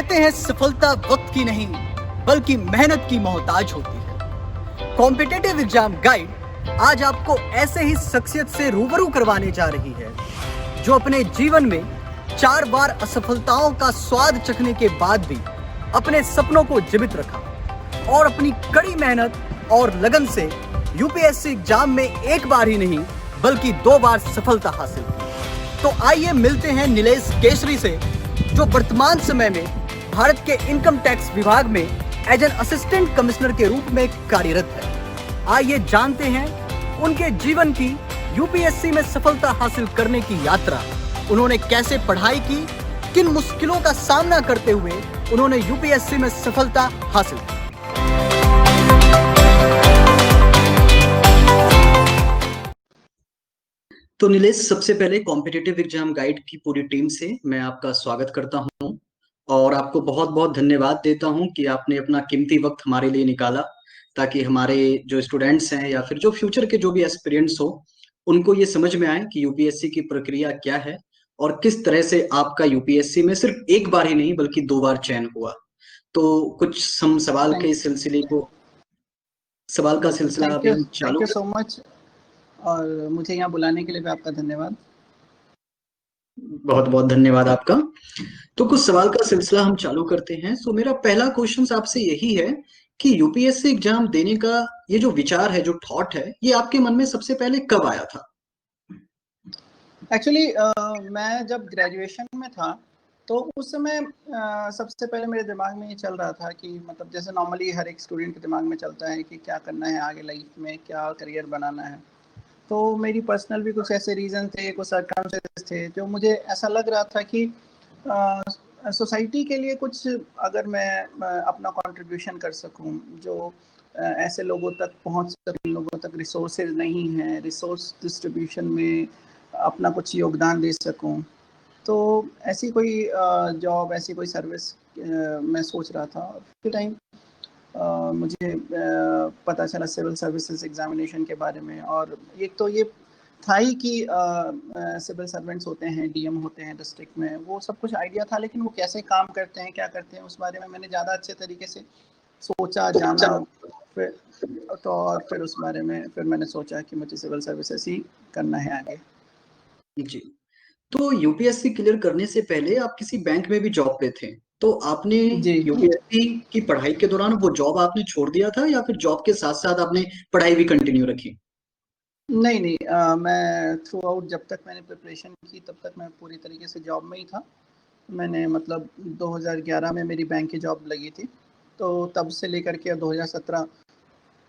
कहते हैं सफलता वक्त की नहीं बल्कि मेहनत की मोहताज होती है। कॉम्पिटिटिव एग्जाम गाइड आज आपको ऐसे ही शख्सियत से रूबरू करवाने जा रही है जो अपने जीवन में 4 बार असफलताओं का स्वाद चखने के बाद भी अपने सपनों को जीवित रखा और अपनी कड़ी मेहनत और लगन से यूपीएससी एग्जाम में एक बार ही नहीं बल्कि 2 बार सफलता हासिल की। तो आइए मिलते हैं नीलेश केसरी से, जो वर्तमान समय में भारत के इनकम टैक्स विभाग में एज एन असिस्टेंट कमिश्नर के रूप में कार्यरत है। आइए जानते हैं उनके जीवन की यूपीएससी में सफलता हासिल करने की यात्रा। उन्होंने कैसे पढ़ाई की, किन मुश्किलों का सामना करते हुए उन्होंने यूपीएससी में सफलता हासिल की। तो नीलेश, सबसे पहले कॉम्पिटिटिव एग्जाम गाइड की पूरी टीम से मैं आपका स्वागत करता हूं और आपको बहुत बहुत धन्यवाद देता हूं कि आपने अपना कीमती वक्त हमारे लिए निकाला, ताकि हमारे जो स्टूडेंट्स हैं या फिर जो फ्यूचर के जो भी एस्पिरेंट्स हो उनको ये समझ में आए कि यूपीएससी की प्रक्रिया क्या है और किस तरह से आपका यूपीएससी में सिर्फ एक बार ही नहीं बल्कि 2 बार चयन हुआ। तो कुछ हम सवाल का सिलसिला अभी हम चालू। थैंक यू सो मच और मुझे यहाँ बुलाने के लिए भी आपका धन्यवाद। बहुत बहुत धन्यवाद आपका। तो कुछ सवाल का सिलसिला हम चालू करते हैं। सो मेरा पहला क्वेश्चन आपसे यही है कि यूपीएससी एग्जाम देने का ये जो विचार है, जो थॉट है, ये आपके मन में सबसे पहले कब आया था? एक्चुअली मैं जब ग्रेजुएशन में था तो उस समय सबसे पहले मेरे दिमाग में ये चल रहा था कि मतलब जैसे नॉर्मली हर एक स्टूडेंट के दिमाग में चलता है कि क्या करना है आगे लाइफ में, क्या करियर बनाना है। तो मेरी पर्सनल भी कुछ ऐसे रीज़न थे, कुछ सर्कमस्टेंसेस थे जो मुझे ऐसा लग रहा था कि सोसाइटी के लिए कुछ अगर मैं अपना कंट्रीब्यूशन कर सकूं, जो ऐसे लोगों तक पहुंच सके, लोगों तक रिसोर्सेज नहीं हैं, रिसोर्स डिस्ट्रीब्यूशन में अपना कुछ योगदान दे सकूं। तो ऐसी कोई जॉब, ऐसी कोई सर्विस मैं सोच रहा था। उसी टाइम मुझे पता चला सिविल सर्विसेज एग्जामिनेशन के बारे में, और एक तो ये था ही कि सिविल सर्वेंट्स होते हैं, डीएम होते हैं डिस्ट्रिक्ट में, वो सब कुछ आइडिया था, लेकिन वो कैसे काम करते हैं, क्या करते हैं, उस बारे में मैंने ज़्यादा अच्छे तरीके से सोचा, जाना। फिर उस बारे में फिर मैंने सोचा कि मुझे सिविल सर्विसेज ही करना है आगे। जी, तो यूपीएससी क्लियर करने से पहले आप किसी बैंक में भी जॉब पे थे, तो आपने यूपीएससी की पढ़ाई के दौरान वो जॉब आपने छोड़ दिया था या फिर जॉब के साथ साथ आपने पढ़ाई भी कंटिन्यू रखी? नहीं, मैं थ्रू आउट जब तक मैंने प्रिपरेशन की तब तक मैं पूरी तरीके से जॉब में ही था। मैंने मतलब 2011 में मेरी बैंक की जॉब लगी थी, तो तब से लेकर के 2017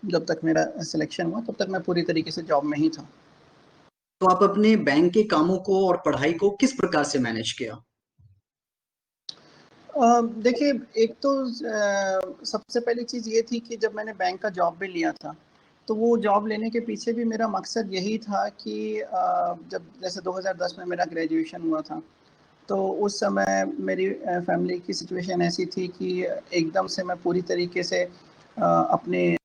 जब तक मेरा सिलेक्शन हुआ तब तक मैं पूरी तरीके से जॉब में ही था। तो आप अपने बैंक के कामों को और पढ़ाई को किस प्रकार से मैनेज किया? देखिए, एक तो सबसे पहली चीज़ ये थी कि जब मैंने बैंक का जॉब भी लिया था तो वो जॉब लेने के पीछे भी मेरा मकसद यही था कि जब जैसे 2010 में मेरा ग्रेजुएशन हुआ था तो उस समय मेरी फैमिली की सिचुएशन ऐसी थी कि एकदम से मैं पूरी तरीके से अपने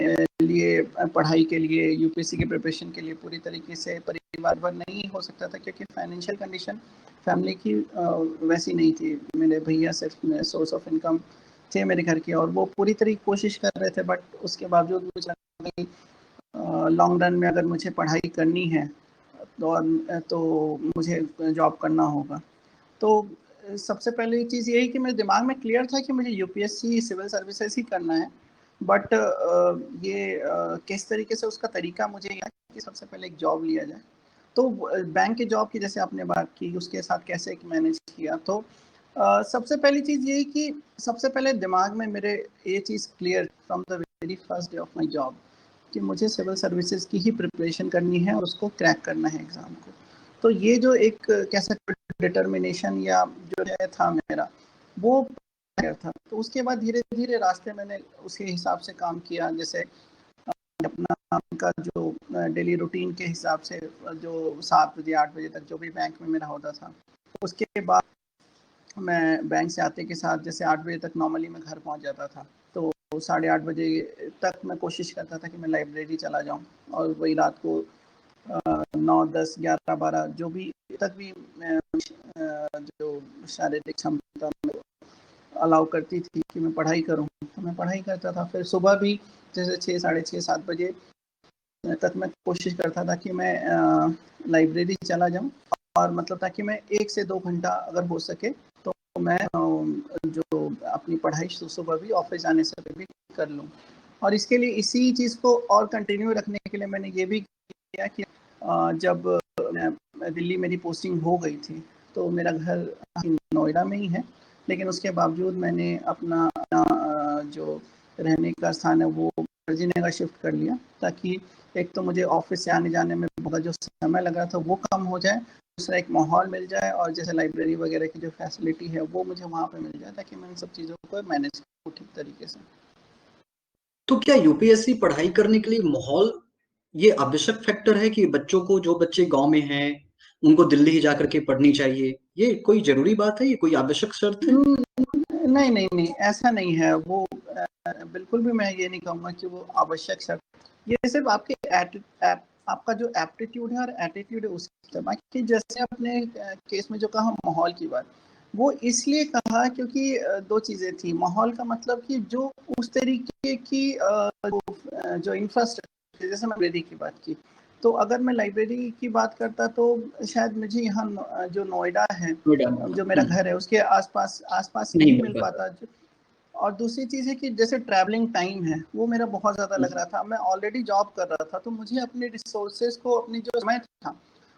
लिए पढ़ाई के लिए, यूपीएससी की प्रिपरेशन के लिए पूरी तरीके से परिवार नहीं हो सकता था, क्योंकि फाइनेंशियल कंडीशन फैमिली की वैसी नहीं थी। मेरे भैया सिर्फ सोर्स ऑफ इनकम थे मेरे घर के, और वो पूरी तरीके कोशिश कर रहे थे, बट उसके बावजूद मुझे लगा कि लॉन्ग रन में अगर मुझे पढ़ाई करनी है तो मुझे जॉब करना होगा। तो सबसे पहली चीज़ यही कि मेरे दिमाग में क्लियर था कि मुझे यूपीएससी सिविल सर्विसेज ही करना है, बट ये किस तरीके से उसका तरीका मुझे यह कि सबसे पहले एक जॉब लिया जाए। तो बैंक की जॉब की जैसे आपने बात की, उसके साथ कैसे मैनेज किया, तो सबसे पहली चीज़ यही कि सबसे पहले दिमाग में मेरे ये चीज़ clear from the very first day of my job कि मुझे सिविल सर्विसेज की ही प्रिपरेशन करनी है और उसको क्रैक करना है एग्ज़ाम को। तो ये जो एक कह सकते डिटर्मिनेशन या जो है था मेरा, वो था। तो उसके बाद धीरे धीरे रास्ते मैंने उसके हिसाब से काम किया, जैसे अपना का जो डेली रूटीन के हिसाब से जो 7 बजे 8 बजे तक जो भी बैंक में मेरा होता था, उसके बाद मैं बैंक से आते के साथ जैसे 8 बजे तक नॉर्मली मैं घर पहुंच जाता था, तो 8:30 बजे तक मैं कोशिश करता था कि मैं लाइब्रेरी चला जाऊं, और वही रात को 9, 10, 11, 12 जो भी तक भी जो शारीरिक क्षमता अलाउ करती थी कि मैं पढ़ाई करूँ, तो मैं पढ़ाई करता था। फिर सुबह भी जैसे 6 साढ़े 6 7 बजे तक मैं कोशिश करता था कि मैं लाइब्रेरी चला जाऊँ, और मतलब ताकि मैं 1 से 2 घंटा अगर हो सके तो मैं जो अपनी पढ़ाई सुबह भी ऑफिस जाने से पहले भी कर लूँ। और इसके लिए इसी चीज़ को और कंटिन्यू रखने के लिए मैंने ये भी किया कि जब दिल्ली मेरी पोस्टिंग हो गई थी, तो मेरा घर नोएडा में ही है, लेकिन उसके बावजूद मैंने अपना जो रहने का स्थान है वो वर्जिनिया का शिफ्ट कर लिया, ताकि एक तो मुझे ऑफिस से आने जाने में बहुत जो समय लग रहा था वो कम हो जाए, दूसरा एक माहौल मिल जाए, और जैसे लाइब्रेरी वगैरह की जो फैसिलिटी है वो मुझे वहाँ पे मिल जाए, ताकि मैं इन सब चीज़ों को मैनेज करूँ ठीक तरीके से। तो क्या यूपीएससी पढ़ाई करने के लिए माहौल ये आवश्यक फैक्टर है कि बच्चों को, जो बच्चे गांव में हैं उनको दिल्ली ही जाकर के पढ़नी चाहिए, ये कोई जरूरी बात है, ये कोई आवश्यक शर्त है? नहीं नहीं नहीं, ऐसा नहीं है। वो बिल्कुल भी मैं ये नहीं कहूँगा कि वो आवश्यक शर्त, ये सिर्फ आपका जो एप्टीट्यूड है और एटीट्यूड है उसकी। बाकी जैसे अपने केस में जो कहा माहौल की बात, वो इसलिए कहा क्योंकि दो चीज़ें थी। माहौल का मतलब कि जो उस तरीके की जो इंफ्रास्ट्रक्चर, जैसे मैं लाइब्रेरी की बात की, तो अगर मैं लाइब्रेरी की बात करता तो शायद मुझे यहाँ जो नोएडा है, नोएडा जो मेरा घर है उसके आसपास आसपास नहीं नहीं मिल मिल पाता। पाता। और दूसरी चीज़ है कि जैसे ट्रैवलिंग टाइम है वो मेरा बहुत ज़्यादा लग रहा था। मैं ऑलरेडी जॉब कर रहा था, तो मुझे अपने रिसोर्सेज को, अपनी जो समय था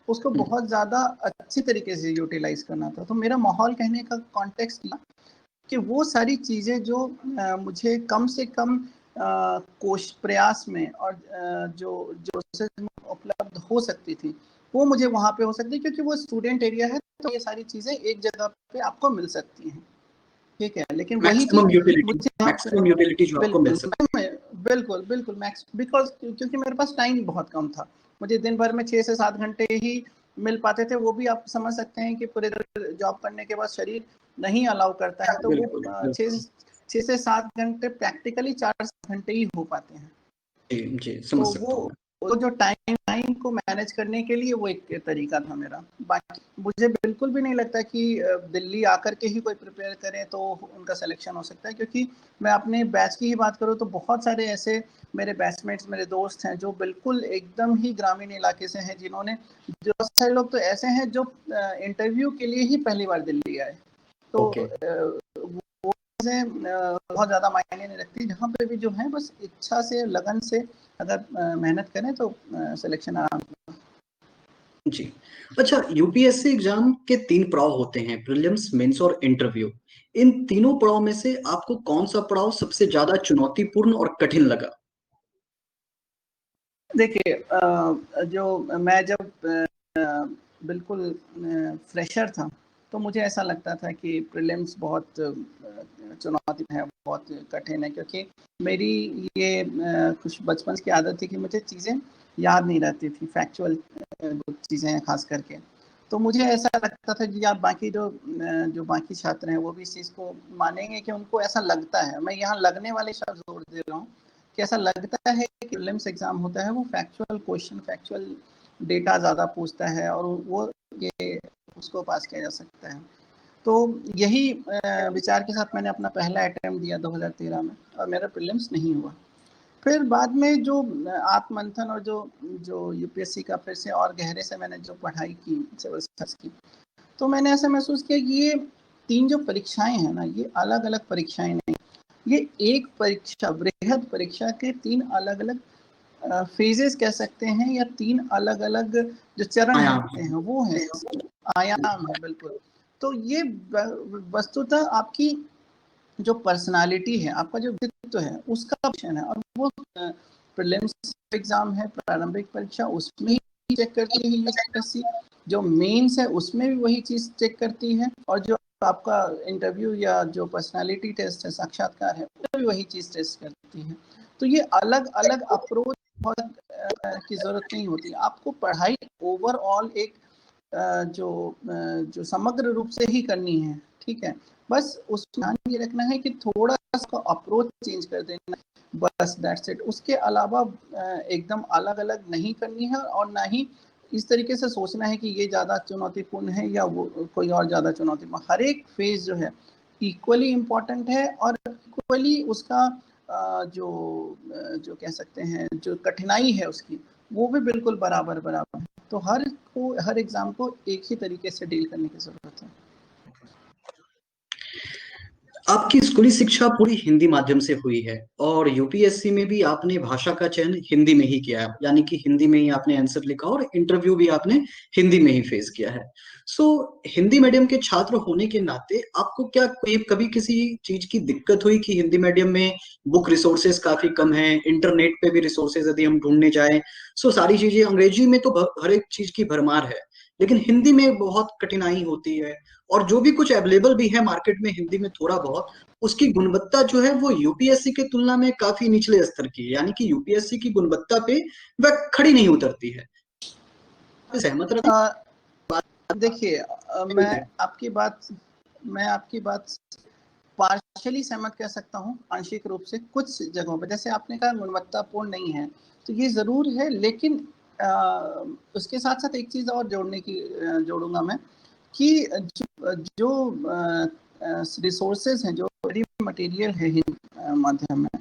उसको बहुत ज़्यादा अच्छी तरीके से यूटिलाइज करना था। तो मेरा माहौल कहने का कॉन्टेक्स्ट था कि वो सारी चीज़ें जो मुझे कम से कम कोश प्रयास में और जो जो उपलब्ध हो सकती थी, वो मुझे वहाँ पे हो सकती है, क्योंकि वो स्टूडेंट एरिया है, तो ये सारी चीज़ें एक जगह पे आपको मिल सकती हैं। ठीक है, लेकिन वही चीज़ मुझे मैक्सिमम यूटिलिटी जो आपको मिल बिल्कुल सकती बिल्कुल बिल्कुल मैक्स, बिकॉज क्योंकि मेरे पास टाइम बहुत कम था। मुझे दिन भर में 6 से 7 घंटे ही मिल पाते थे, वो भी आप समझ सकते हैं कि पूरे जॉब करने के बाद शरीर नहीं अलाउ करता है, है। तो वो बिल्कुल, बिल्कुल। 6 से 7 घंटे प्रैक्टिकली 4 घंटे ही हो पाते हैं। जी, जी, तो समझ सकता हूँ मैं। वो जो टाइम को मैनेज करने के लिए वो एक तरीका था मेरा। बाकी मुझे बिल्कुल भी नहीं लगता कि दिल्ली आकर के ही कोई प्रिपेयर करे तो उनका सिलेक्शन हो सकता है, क्योंकि मैं अपने बैच की ही बात करूँ तो बहुत सारे ऐसे मेरे बैचमेट्स, मेरे दोस्त हैं जो बिल्कुल एकदम ही ग्रामीण इलाके से हैं, जिन्होंने, जो बहुत सारे लोग तो ऐसे हैं जो इंटरव्यू के लिए ही पहली बार दिल्ली आए। तो ओके। वो चीज़ें बहुत ज़्यादा मायने नहीं रखती। जहाँ पे भी जो है बस इच्छा से, लगन से अगर मेहनत करें तो सिलेक्शन आराम से। जी। अच्छा, यूपीएससी एग्जाम के 3 पड़ाव होते हैं, प्रीलिम्स, मेंस और इंटरव्यू। इन तीनों पड़ाव में से आपको कौन सा पड़ाव सबसे ज्यादा चुनौतीपूर्ण और कठिन लगा? देखिए जो मैं जब बिल्कुल फ्रेशर था, तो मुझे ऐसा लगता था कि प्रीलिम्स बहुत चुनौती है, बहुत कठिन है, क्योंकि मेरी ये कुछ बचपन की आदत थी कि मुझे चीज़ें याद नहीं रहती थी, फैक्चुअल चीज़ें हैं खास करके। तो मुझे ऐसा लगता था कि यार बाकी जो बाकी छात्र हैं वो भी इस चीज़ को मानेंगे कि उनको ऐसा लगता है। मैं यहाँ लगने वाले शब्द जोड़ दे रहा हूँ कि ऐसा लगता है कि प्रीलिम्स एग्ज़ाम होता है वो फैक्चुअल क्वेश्चन, फैक्चुअल डेटा ज़्यादा पूछता है, और वो ये उसको पास किया जा सकता है। तो यही विचार के साथ मैंने अपना पहला अटेम्प्ट दिया 2013 में, और मेरा प्रीलिम्स नहीं हुआ। फिर बाद में जो आत्ममंथन और जो जो यूपीएससी का फिर से और गहरे से मैंने जो पढ़ाई की, सिविल सर्विस की, तो मैंने ऐसा महसूस किया कि ये 3 जो परीक्षाएं हैं ना, ये अलग-अलग परीक्षाएं नहीं, ये एक परीक्षा, वृहद परीक्षा के 3 अलग-अलग फेजेस कह सकते हैं, या 3 अलग-अलग जो चरण आयाम होते है। हैं वो हैं, आयाम है बिल्कुल। तो ये वस्तुतः आपकी जो पर्सनालिटी है, आपका जो व्यक्तित्व है, उसका ऑप्शन है, और वो प्रीलिम्स एग्जाम है, प्रारंभिक परीक्षा, उसमें ही चेक करती है यूपीएससी। जो मेंस है उसमें भी वही चीज़ चेक करती है, और जो आपका इंटरव्यू या जो पर्सनालिटी टेस्ट है, साक्षात्कार है, उसमें भी वही चीज़ टेस्ट करती है। तो ये अलग-अलग अप्रोच बहुत की ज़रूरत नहीं होती। आपको पढ़ाई ओवरऑल एक जो समग्र रूप से ही करनी है, ठीक है? बस उसमें ध्यान ये रखना है कि थोड़ा-सा अप्रोच चेंज कर देना, बस दैट्स इट। उसके अलावा एकदम अलग-अलग नहीं करनी है, और ना ही इस तरीके से सोचना है कि ये ज़्यादा चुनौतीपूर्ण है या वो कोई और ज़्यादा चुनौतीपूर्ण। हर एक फेज़ जो है, इक्वली इम्पॉर्टेंट है और इक्वली उसका जो कह सकते हैं जो कठिनाई है उसकी, वो भी बिल्कुल बराबर बराबर है। तो हर एग्ज़ाम को एक ही तरीके से डील करने की ज़रूरत है। आपकी स्कूली शिक्षा पूरी हिंदी माध्यम से हुई है और यूपीएससी में भी आपने भाषा का चयन हिंदी में ही किया है, यानी कि हिंदी में ही आपने आंसर लिखा और इंटरव्यू भी आपने हिंदी में ही फेस किया है। सो हिंदी मीडियम के छात्र होने के नाते आपको क्या कोई कभी किसी चीज की दिक्कत हुई कि हिंदी मीडियम में बुक रिसोर्सेज काफी कम है, इंटरनेट पे भी रिसोर्सेज यदि हम ढूंढने जाएं, सो सारी चीजें अंग्रेजी में तो हर एक चीज की भरमार है, लेकिन हिंदी में बहुत कठिनाई होती है और जो भी कुछ अवेलेबल भी है मार्केट में हिंदी में थोड़ा बहुत, उसकी गुणवत्ता जो है वो यूपीएससी के तुलना में काफी निचले स्तर की है, यानी कि यूपीएससी की गुणवत्ता पे वह खड़ी नहीं उतरती है। सहमत रहे? देखिए, मैं आपकी बात पार्शियली सहमत कह सकता हूँ, आंशिक रूप से। कुछ जगहों पर जैसे आपने कहा गुणवत्तापूर्ण नहीं है, तो ये ज़रूर है, लेकिन उसके साथ साथ एक चीज़ और जोड़ूंगा मैं कि जो रिसोर्सेज हैं, जो मटेरियल है हिंदी माध्यम में,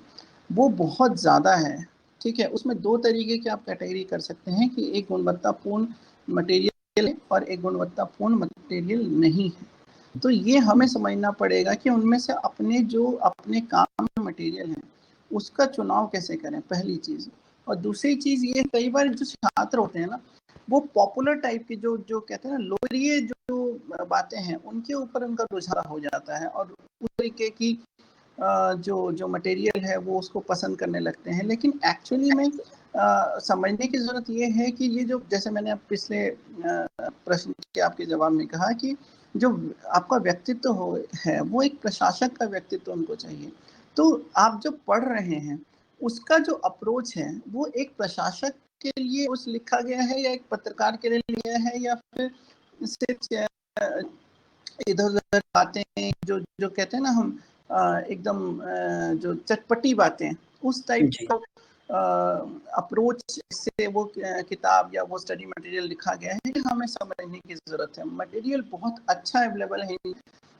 वो बहुत ज़्यादा है। ठीक है, उसमें दो तरीके की आप कैटेगरी कर सकते हैं कि एक गुणवत्तापूर्ण मटेरियल और एक गुणवत्तापूर्ण मटेरियल नहीं है। तो ये हमें समझना पड़ेगा कि उनमें से अपने काम में मटेरियल है उसका चुनाव कैसे करें, पहली चीज़। और दूसरी चीज़ ये, कई बार जो छात्र होते हैं ना, वो पॉपुलर टाइप की जो कहते हैं ना, लोकप्रिय जो बातें हैं उनके ऊपर उनका रुझान हो जाता है और उस तरीके की जो मटेरियल है वो उसको पसंद करने लगते हैं। लेकिन एक्चुअली में समझने की ज़रूरत ये है कि ये जो, जैसे मैंने पिछले प्रश्न के आपके जवाब में कहा कि जो आपका व्यक्तित्व है वो एक प्रशासक का व्यक्तित्व उनको चाहिए। तो आप जो पढ़ रहे हैं उसका जो अप्रोच है वो एक प्रशासक के लिए उस लिखा गया है या एक पत्रकार के लिए लिया है, या फिर सिर्फ इधर उधर बातें जो जो कहते हैं ना हम एकदम जो चटपटी बातें, उस टाइप का अप्रोच से वो किताब या वो स्टडी मटेरियल लिखा गया है, हमें समझने की ज़रूरत है। मटेरियल बहुत अच्छा अवेलेबल है,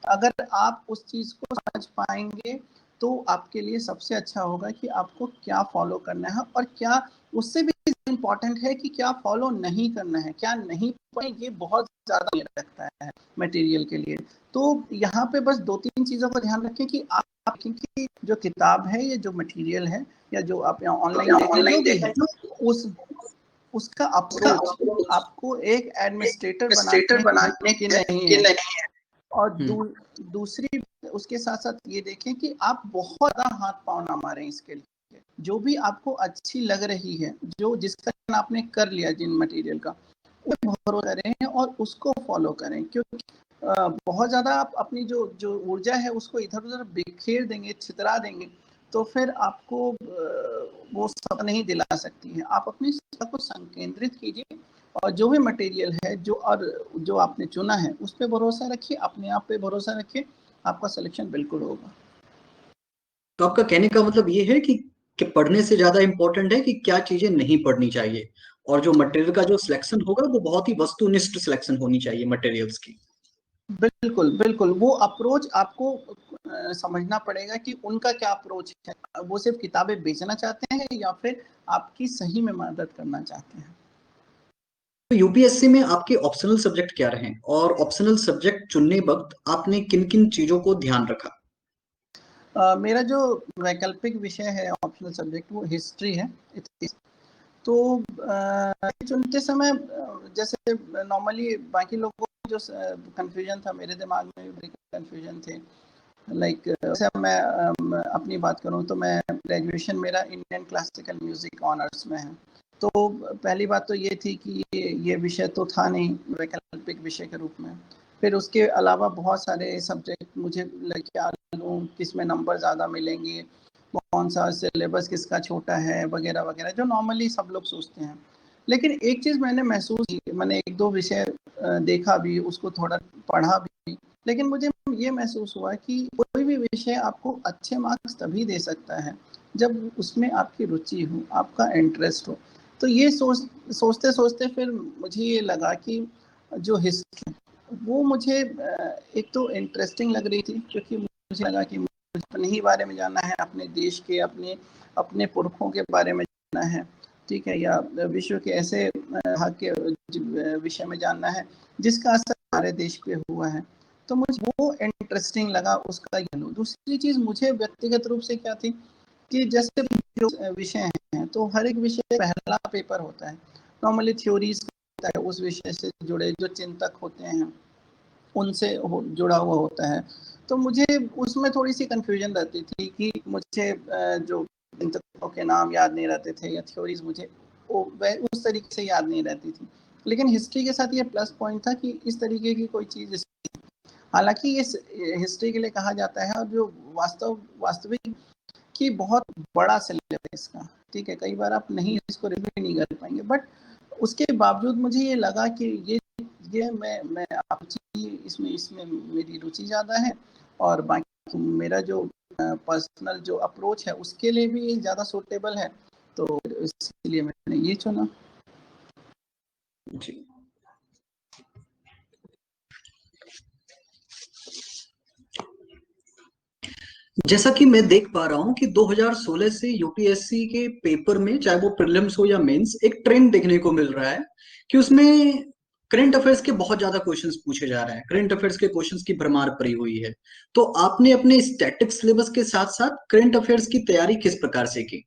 अगर आप उस चीज़ को समझ पाएंगे तो आपके लिए सबसे अच्छा होगा कि आपको क्या फॉलो करना है, और क्या उससे भी इम्पॉर्टेंट है कि क्या फॉलो नहीं करना है, क्या नहीं, ये बहुत ज़्यादा रखता है मटेरियल के लिए। तो यहाँ पे बस दो तीन चीज़ों का ध्यान रखें कि आप की जो किताब है, ये जो मटेरियल है, या जो आप यहाँ ऑनलाइन देख रहे हैं, उसका अप्रोच आपको एक एडमिनिस्ट्रेटर बनाने के नहीं है। और दूसरी, उसके साथ साथ ये देखें कि आप बहुत ज़्यादा हाथ पाँव ना मारें इसके लिए। जो भी आपको अच्छी लग रही है, जो जिसका आपने कर लिया जिन मटेरियल का, वो भरोसा करें और उसको फॉलो करें, क्योंकि बहुत ज़्यादा आप अपनी जो ऊर्जा है उसको इधर उधर बिखेर देंगे, छितरा देंगे, तो फिर आपको वो सब नहीं दिला सकती है। आप अपनी शिक्षा को संकेंद्रित कीजिए और जो भी मटेरियल है जो आपने चुना है उस पर भरोसा रखिए, अपने आप पे भरोसा रखिए, आपका सिलेक्शन बिल्कुल होगा। तो आपका कहने का मतलब ये है कि पढ़ने से ज्यादा इम्पोर्टेंट है कि क्या चीजें नहीं पढ़नी चाहिए, और जो मटेरियल का जो सिलेक्शन होगा वो बहुत ही वस्तुनिष्ठ सिलेक्शन होनी चाहिए मटेरियल्स की। बिल्कुल बिल्कुल, वो अप्रोच आपको समझना पड़ेगा कि उनका क्या अप्रोच है। वो सिर्फ किताबें बेचना चाहते हैं या फिर आपकी सही में मदद करना चाहते हैं। तो यूपीएससी में आपके ऑप्शनल सब्जेक्ट क्या रहे, और ऑप्शनल सब्जेक्ट चुनने वक्त आपने किन किन चीजों को ध्यान रखा? मेरा जो वैकल्पिक विषय है, ऑप्शनल सब्जेक्ट, वो हिस्ट्री है, इतिहास। तो चुनते समय जैसे नॉर्मली बाकी लोगों को जो कंफ्यूजन था, मेरे दिमाग में भी कंफ्यूजन थे। लाइक जैसे मैं अपनी बात करूं तो मैं ग्रेजुएशन मेरा इंडियन क्लासिकल म्यूजिक ऑनर्स में है। तो पहली बात तो ये थी कि ये विषय तो था नहीं वैकल्पिक विषय के रूप में। फिर उसके अलावा बहुत सारे सब्जेक्ट मुझे लगे क्या लूँ, किस में नंबर ज़्यादा मिलेंगे, कौन सा सिलेबस किसका छोटा है, वगैरह वगैरह, जो नॉर्मली सब लोग सोचते हैं। लेकिन एक चीज़ मैंने महसूस की, मैंने एक दो विषय देखा भी, उसको थोड़ा पढ़ा भी, लेकिन मुझे ये महसूस हुआ कि कोई भी विषय आपको अच्छे मार्क्स तभी दे सकता है जब उसमें आपकी रुचि हो, आपका इंटरेस्ट हो। तो ये सोचते सोचते फिर मुझे ये लगा कि जो हिस्ट्री वो मुझे एक तो इंटरेस्टिंग लग रही थी, क्योंकि मुझे लगा कि मुझे अपने ही बारे में जानना है, अपने देश के, अपने अपने पुरखों के बारे में जानना है, ठीक है, या विश्व के ऐसे भाग के विषय में जानना है जिसका असर हमारे देश पे हुआ है। तो मुझे वो इंटरेस्टिंग लगा उसका ज्ञान। दूसरी चीज़ मुझे व्यक्तिगत रूप से क्या थी कि जैसे जो विषय हैं, तो हर एक विषय पहला पेपर होता है, नॉर्मली थ्योरीज होता है, उस विषय से जुड़े जो चिंतक होते हैं उनसे जुड़ा हुआ होता है। तो मुझे उसमें थोड़ी सी कंफ्यूजन रहती थी कि मुझे जो चिंतकों के नाम याद नहीं रहते थे, या थ्योरीज मुझे उस तरीके से याद नहीं रहती थी। लेकिन हिस्ट्री के साथ ये प्लस पॉइंट था कि इस तरीके की कोई चीज़, हालांकि ये हिस्ट्री के लिए कहा जाता है, और जो वास्तविक कि बहुत बड़ा सिलेबस इसका, ठीक है, कई बार आप नहीं इसको रिव्यू नहीं कर पाएंगे, बट उसके बावजूद मुझे ये लगा कि ये मैं इसमें इसमें मेरी रुचि ज़्यादा है, और बाकी मेरा जो पर्सनल जो अप्रोच है उसके लिए भी ज़्यादा सूटेबल है, तो इसलिए मैंने ये चुना। जी। जैसा कि मैं देख पा रहा हूं कि 2016 से यूपीएससी के पेपर में, चाहे वो प्रीलिम्स हो या मेंस, एक ट्रेंड देखने को मिल रहा है कि उसमें करंट अफेयर्स के बहुत ज्यादा क्वेश्चंस पूछे जा रहे हैं, करंट अफेयर्स के क्वेश्चंस की भरमार पड़ी हुई है। तो आपने अपने स्टैटिक सिलेबस के साथ साथ करंट अफेयर्स की तैयारी किस प्रकार से की?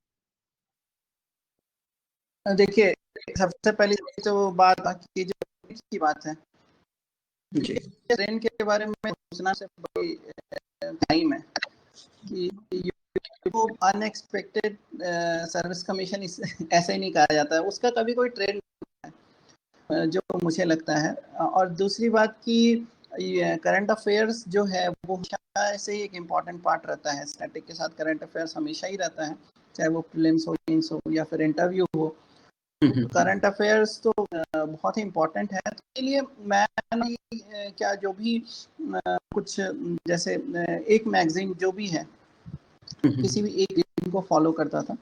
देखिए, सबसे पहली तो बात की जो की बात है, जी ट्रेन के बारे में सोचना से बड़ी टाइम है कि वो अनएक्सपेक्टेड सर्विस कमीशन ऐसे ही नहीं कहा जाता है, उसका कभी कोई ट्रेंड जो मुझे लगता है। और दूसरी बात कि करंट अफेयर्स जो है वो ऐसे ही एक इम्पॉर्टेंट पार्ट रहता है, स्टैटिक के साथ करंट अफेयर्स हमेशा ही रहता है, चाहे वो प्रीलिम्स हो, मेंस हो, या फिर इंटरव्यू हो। करंट अफेयर्स तो बहुत ही इम्पोर्टेंट है, तो इसके लिए मैं क्या जो भी कुछ जैसे एक मैगजीन जो भी है, किसी भी एक दिन को फॉलो करता था,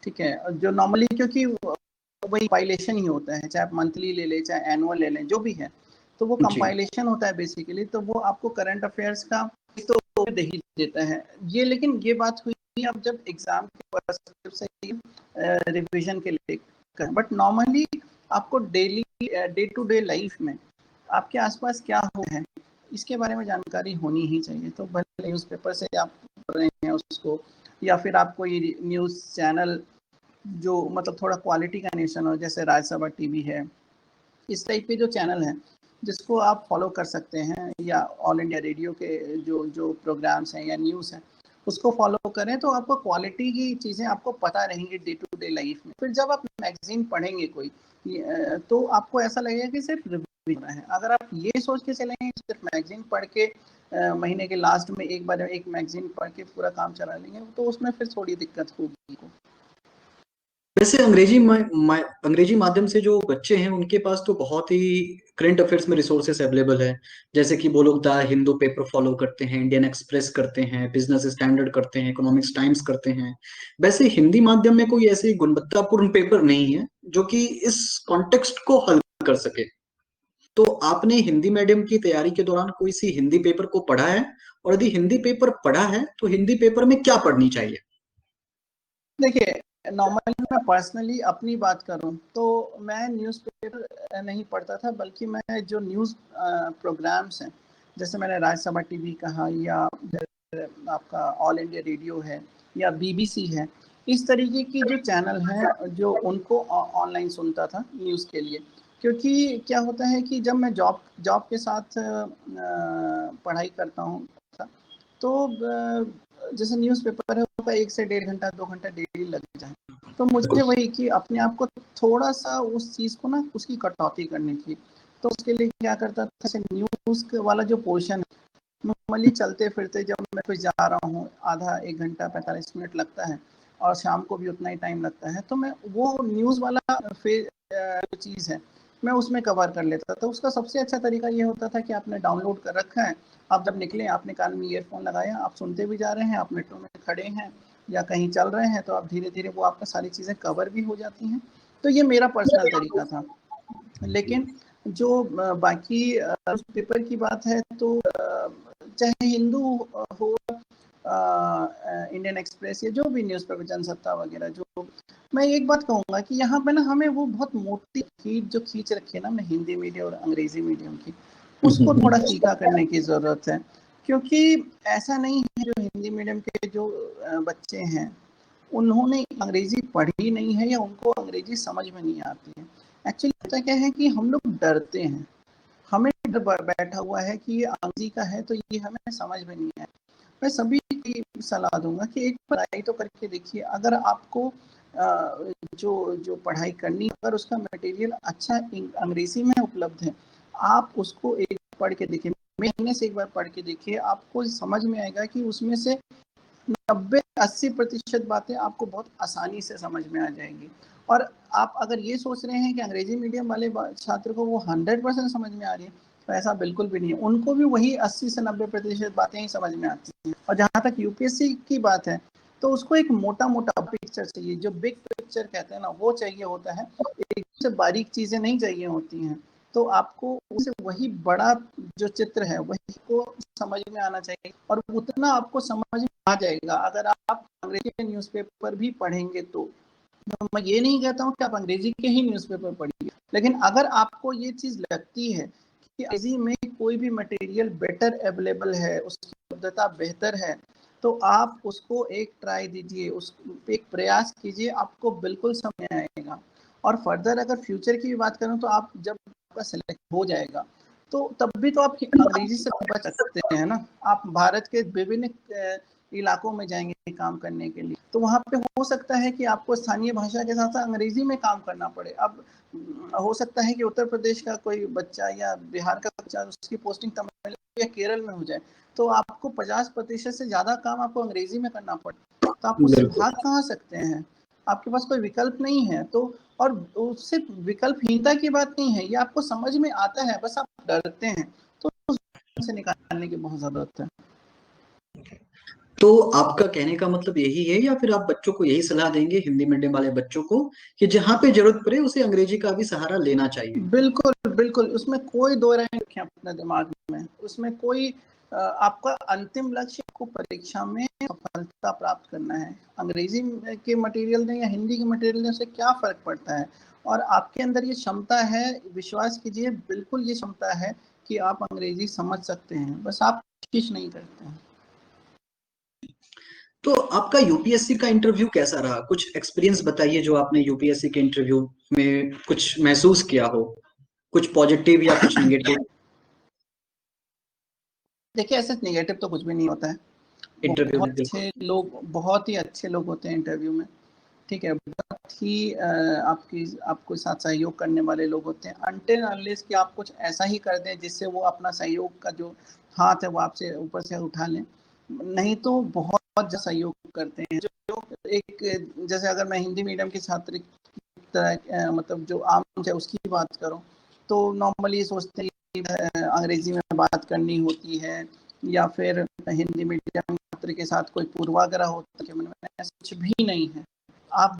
ठीक है, जो नॉर्मली, क्योंकि वही कंपाइलेशन ही होता है, चाहे आप मंथली ले लें चाहे एनुअल ले लें, जो भी है, तो वो जी कंपाइलेशन होता है बेसिकली, तो वो आपको करंट अफेयर्स का तो दे ही देता है ये। लेकिन ये बात हुई अब जब एग्जाम के पर्सपेक्टिव से रिविजन के लिए, बट नॉर्मली आपको daily day to day life में आपके आसपास क्या हो है इसके बारे में जानकारी होनी ही चाहिए। तो भले न्यूज़पेपर से आप पढ़ रहे हैं उसको, या फिर आप कोई न्यूज़ चैनल जो मतलब थोड़ा क्वालिटी का नेशन हो, जैसे राज्यसभा टीवी है, इस टाइप के जो चैनल हैं जिसको आप फॉलो कर सकते हैं, या ऑल इंडिया रेडियो के जो जो प्रोग्राम्स हैं या न्यूज़ हैं उसको फॉलो करें, तो आपको क्वालिटी की चीज़ें आपको पता रहेंगी डे टू डे लाइफ में। फिर जब आप मैगजीन पढ़ेंगे कोई, तो आपको ऐसा लगेगा कि सिर्फ रिव्यू है। अगर आप ये सोच के चलेंगे सिर्फ मैगजीन पढ़ के महीने के लास्ट में एक बार एक मैगजीन पढ़ के पूरा काम चला लेंगे, तो उसमें फिर थोड़ी दिक्कत होगी। वैसे अंग्रेजी माध्यम से जो बच्चे हैं उनके पास तो बहुत ही करंट अफेयर्स में रिसोर्सेस अवेलेबल है। जैसे कि वो लोग द हिंदू पेपर फॉलो करते हैं, इंडियन एक्सप्रेस करते हैं, बिजनेस स्टैंडर्ड करते हैं, इकोनॉमिक्स टाइम्स करते हैं। वैसे हिंदी माध्यम में कोई ऐसे गुणवत्तापूर्ण पेपर नहीं है जो कि इस कॉन्टेक्स्ट को हल कर सके। तो आपने हिंदी मीडियम की तैयारी के दौरान कोई सी हिंदी पेपर को पढ़ा है? और यदि हिंदी पेपर पढ़ा है तो हिंदी पेपर में क्या पढ़नी चाहिए? देखिए, नॉर्मली मैं पर्सनली अपनी बात करूं तो मैं न्यूज़पेपर नहीं पढ़ता था, बल्कि मैं जो न्यूज़ प्रोग्राम्स हैं, जैसे मैंने राज्यसभा टीवी कहा, या आपका ऑल इंडिया रेडियो है, या बीबीसी है, इस तरीके की जो चैनल हैं जो उनको ऑनलाइन सुनता था न्यूज़ के लिए। क्योंकि क्या होता है कि जब मैं जॉब जॉब के साथ पढ़ाई करता हूँ, तो जैसे न्यूज़पेपर है उसका 1 से 1.5 घंटा 2 घंटा डेली लग जाए, तो मुझे वही कि अपने आप को थोड़ा सा उस चीज़ को ना उसकी कटौती करनी थी। तो उसके लिए क्या करता था, जैसे न्यूज़ वाला जो पोर्शन है, नॉर्मली चलते फिरते जब मैं कुछ जा रहा हूँ, आधा 1 घंटा 45 मिनट लगता है, और शाम को भी उतना ही टाइम लगता है, तो मैं वो न्यूज़ वाला जो चीज़ है मैं उसमें कवर कर लेता था। तो उसका सबसे अच्छा तरीका ये होता था कि आपने डाउनलोड कर रखा है, आप जब निकले आपने कान में ईयरफोन लगाया, आप सुनते भी जा रहे हैं, आप मेट्रो में खड़े हैं या कहीं चल रहे हैं, तो आप धीरे धीरे वो आपका सारी चीज़ें कवर भी हो जाती हैं। तो ये मेरा पर्सनल तरीका था। लेकिन जो बाकी पेपर की बात है तो चाहे हिंदू हो, इंडियन एक्सप्रेस या जो भी न्यूज़पेपर, जनसत्ता वगैरह, जो मैं एक बात कहूँगा कि यहाँ पे ना हमें वो बहुत मोटी खींच जो खींच रखी है ना हमने हिंदी मीडियम और अंग्रेजी मीडियम की, उसको थोड़ा फीका करने की ज़रूरत है। क्योंकि ऐसा नहीं है जो हिंदी मीडियम के जो बच्चे हैं उन्होंने अंग्रेजी पढ़ी नहीं है या उनको अंग्रेजी समझ में नहीं आती है। एक्चुअली होता क्या है कि हम लोग डरते हैं, हमें डर बैठा हुआ है कि ये अंग्रेजी का है तो ये हमें समझ में नहीं आए। मैं सभी को सलाह दूंगा कि एक पढ़ाई तो करके देखिए। अगर आपको जो जो पढ़ाई करनी, अगर उसका मटेरियल अच्छा अंग्रेजी में उपलब्ध है, आप उसको एक पढ़ के देखिए, महीने से एक बार पढ़ के देखिए, आपको समझ में आएगा कि उसमें से 90-80% बातें आपको बहुत आसानी से समझ में आ जाएंगी। और आप अगर ये सोच रहे हैं कि अंग्रेजी मीडियम वाले छात्र को वो 100% समझ में आ रही है, तो ऐसा बिल्कुल भी नहीं है। उनको भी वही 80 से 90% बातें ही समझ में आती हैं। और जहाँ तक यूपीएससी की बात है, तो उसको एक मोटा मोटा पिक्चर चाहिए, जो बिग पिक्चर कहते हैं ना, वो चाहिए होता है। एक से बारीक चीजें नहीं चाहिए होती हैं। तो आपको उसे वही बड़ा जो चित्र है वही को समझ में आना चाहिए, और उतना आपको समझ में आ जाएगा अगर आप अंग्रेजी न्यूज़पेपर भी पढ़ेंगे तो। मैं ये नहीं कहता हूँ कि आप अंग्रेजी के ही न्यूज़पेपर पढ़िए, लेकिन अगर आपको ये चीज़ लगती है कि अंग्रेजी में कोई भी मटेरियल बेटर अवेलेबल है, उसकी उपलब्धता बेहतर है, तो आप उसको एक ट्राई दीजिए, उस एक प्रयास कीजिए, आपको बिल्कुल समझ में आएगा। और फर्दर अगर फ्यूचर की भी बात करूँ तो आप जब आपका सिलेक्ट हो जाएगा तो तब भी तो आप अंग्रेजी से बच सकते हैं ना। आप भारत के विभिन्न इलाकों में जाएंगे काम करने के लिए, तो वहाँ पे हो सकता है कि आपको स्थानीय भाषा के साथ साथ अंग्रेजी में काम करना पड़े। अब हो सकता है कि उत्तर प्रदेश का कोई बच्चा या बिहार का बच्चा, उसकी पोस्टिंग तमिलनाडु या केरल में हो जाए, तो आपको 50% से ज़्यादा काम आपको अंग्रेजी में करना पड़े, तो आप उससे भाग कहाँ सकते हैं? आपके पास कोई विकल्प नहीं है। तो और उससे विकल्पहीनता की बात नहीं है, ये आपको समझ में आता है, बस आप डरते हैं, तो से निकालने की बहुत ज़रूरत है। तो आपका कहने का मतलब यही है, या फिर आप बच्चों को यही सलाह देंगे, हिंदी मीडियम वाले बच्चों को, कि जहाँ पे जरूरत पड़े उसे अंग्रेजी का भी सहारा लेना चाहिए? बिल्कुल बिल्कुल, उसमें कोई दो राय नहीं रखें अपने दिमाग में। उसमें कोई आपका अंतिम लक्ष्य आपको परीक्षा में सफलता प्राप्त करना है। अंग्रेजी के मटेरियल ने या हिंदी के मटेरियल ने, उससे क्या फर्क पड़ता है? और आपके अंदर ये क्षमता है, विश्वास कीजिए, बिल्कुल ये क्षमता है कि आप अंग्रेजी समझ सकते हैं, बस आप कोशिश नहीं करते हैं। तो आपका यूपीएससी का इंटरव्यू कैसा रहा? कुछ एक्सपीरियंस बताइए जो आपने यूपीएससी के इंटरव्यू में कुछ महसूस किया हो, कुछ पॉजिटिव या कुछ निगेटिव। देखिए, ऐसे नेगेटिव तो कुछ भी नहीं होता है। इंटरव्यू बहुत में बिल्कुल। अच्छे लोग, बहुत ही अच्छे लोग होते हैं इंटरव्यू में। ठीक है, बहुत ही आपको साथ सहयोग करने वाले लोग होते हैं, अनटिल अनलेस कि आप कुछ ऐसा ही कर दें जिससे वो अपना सहयोग का जो हाथ है वो आपसे ऊपर से उठा लें, नहीं तो बहुत ज़्यादा सहयोग करते हैं। जो एक, जैसे अगर मैं हिंदी मीडियम के छात्र की तरह मतलब जो आम है उसकी बात करूँ, तो नॉर्मली सोचते हैं कि अंग्रेजी में बात करनी होती है, या फिर हिंदी मीडियम छात्र के साथ कोई पूर्वाग्रह होता है, मन में ऐसा कुछ भी नहीं है। आप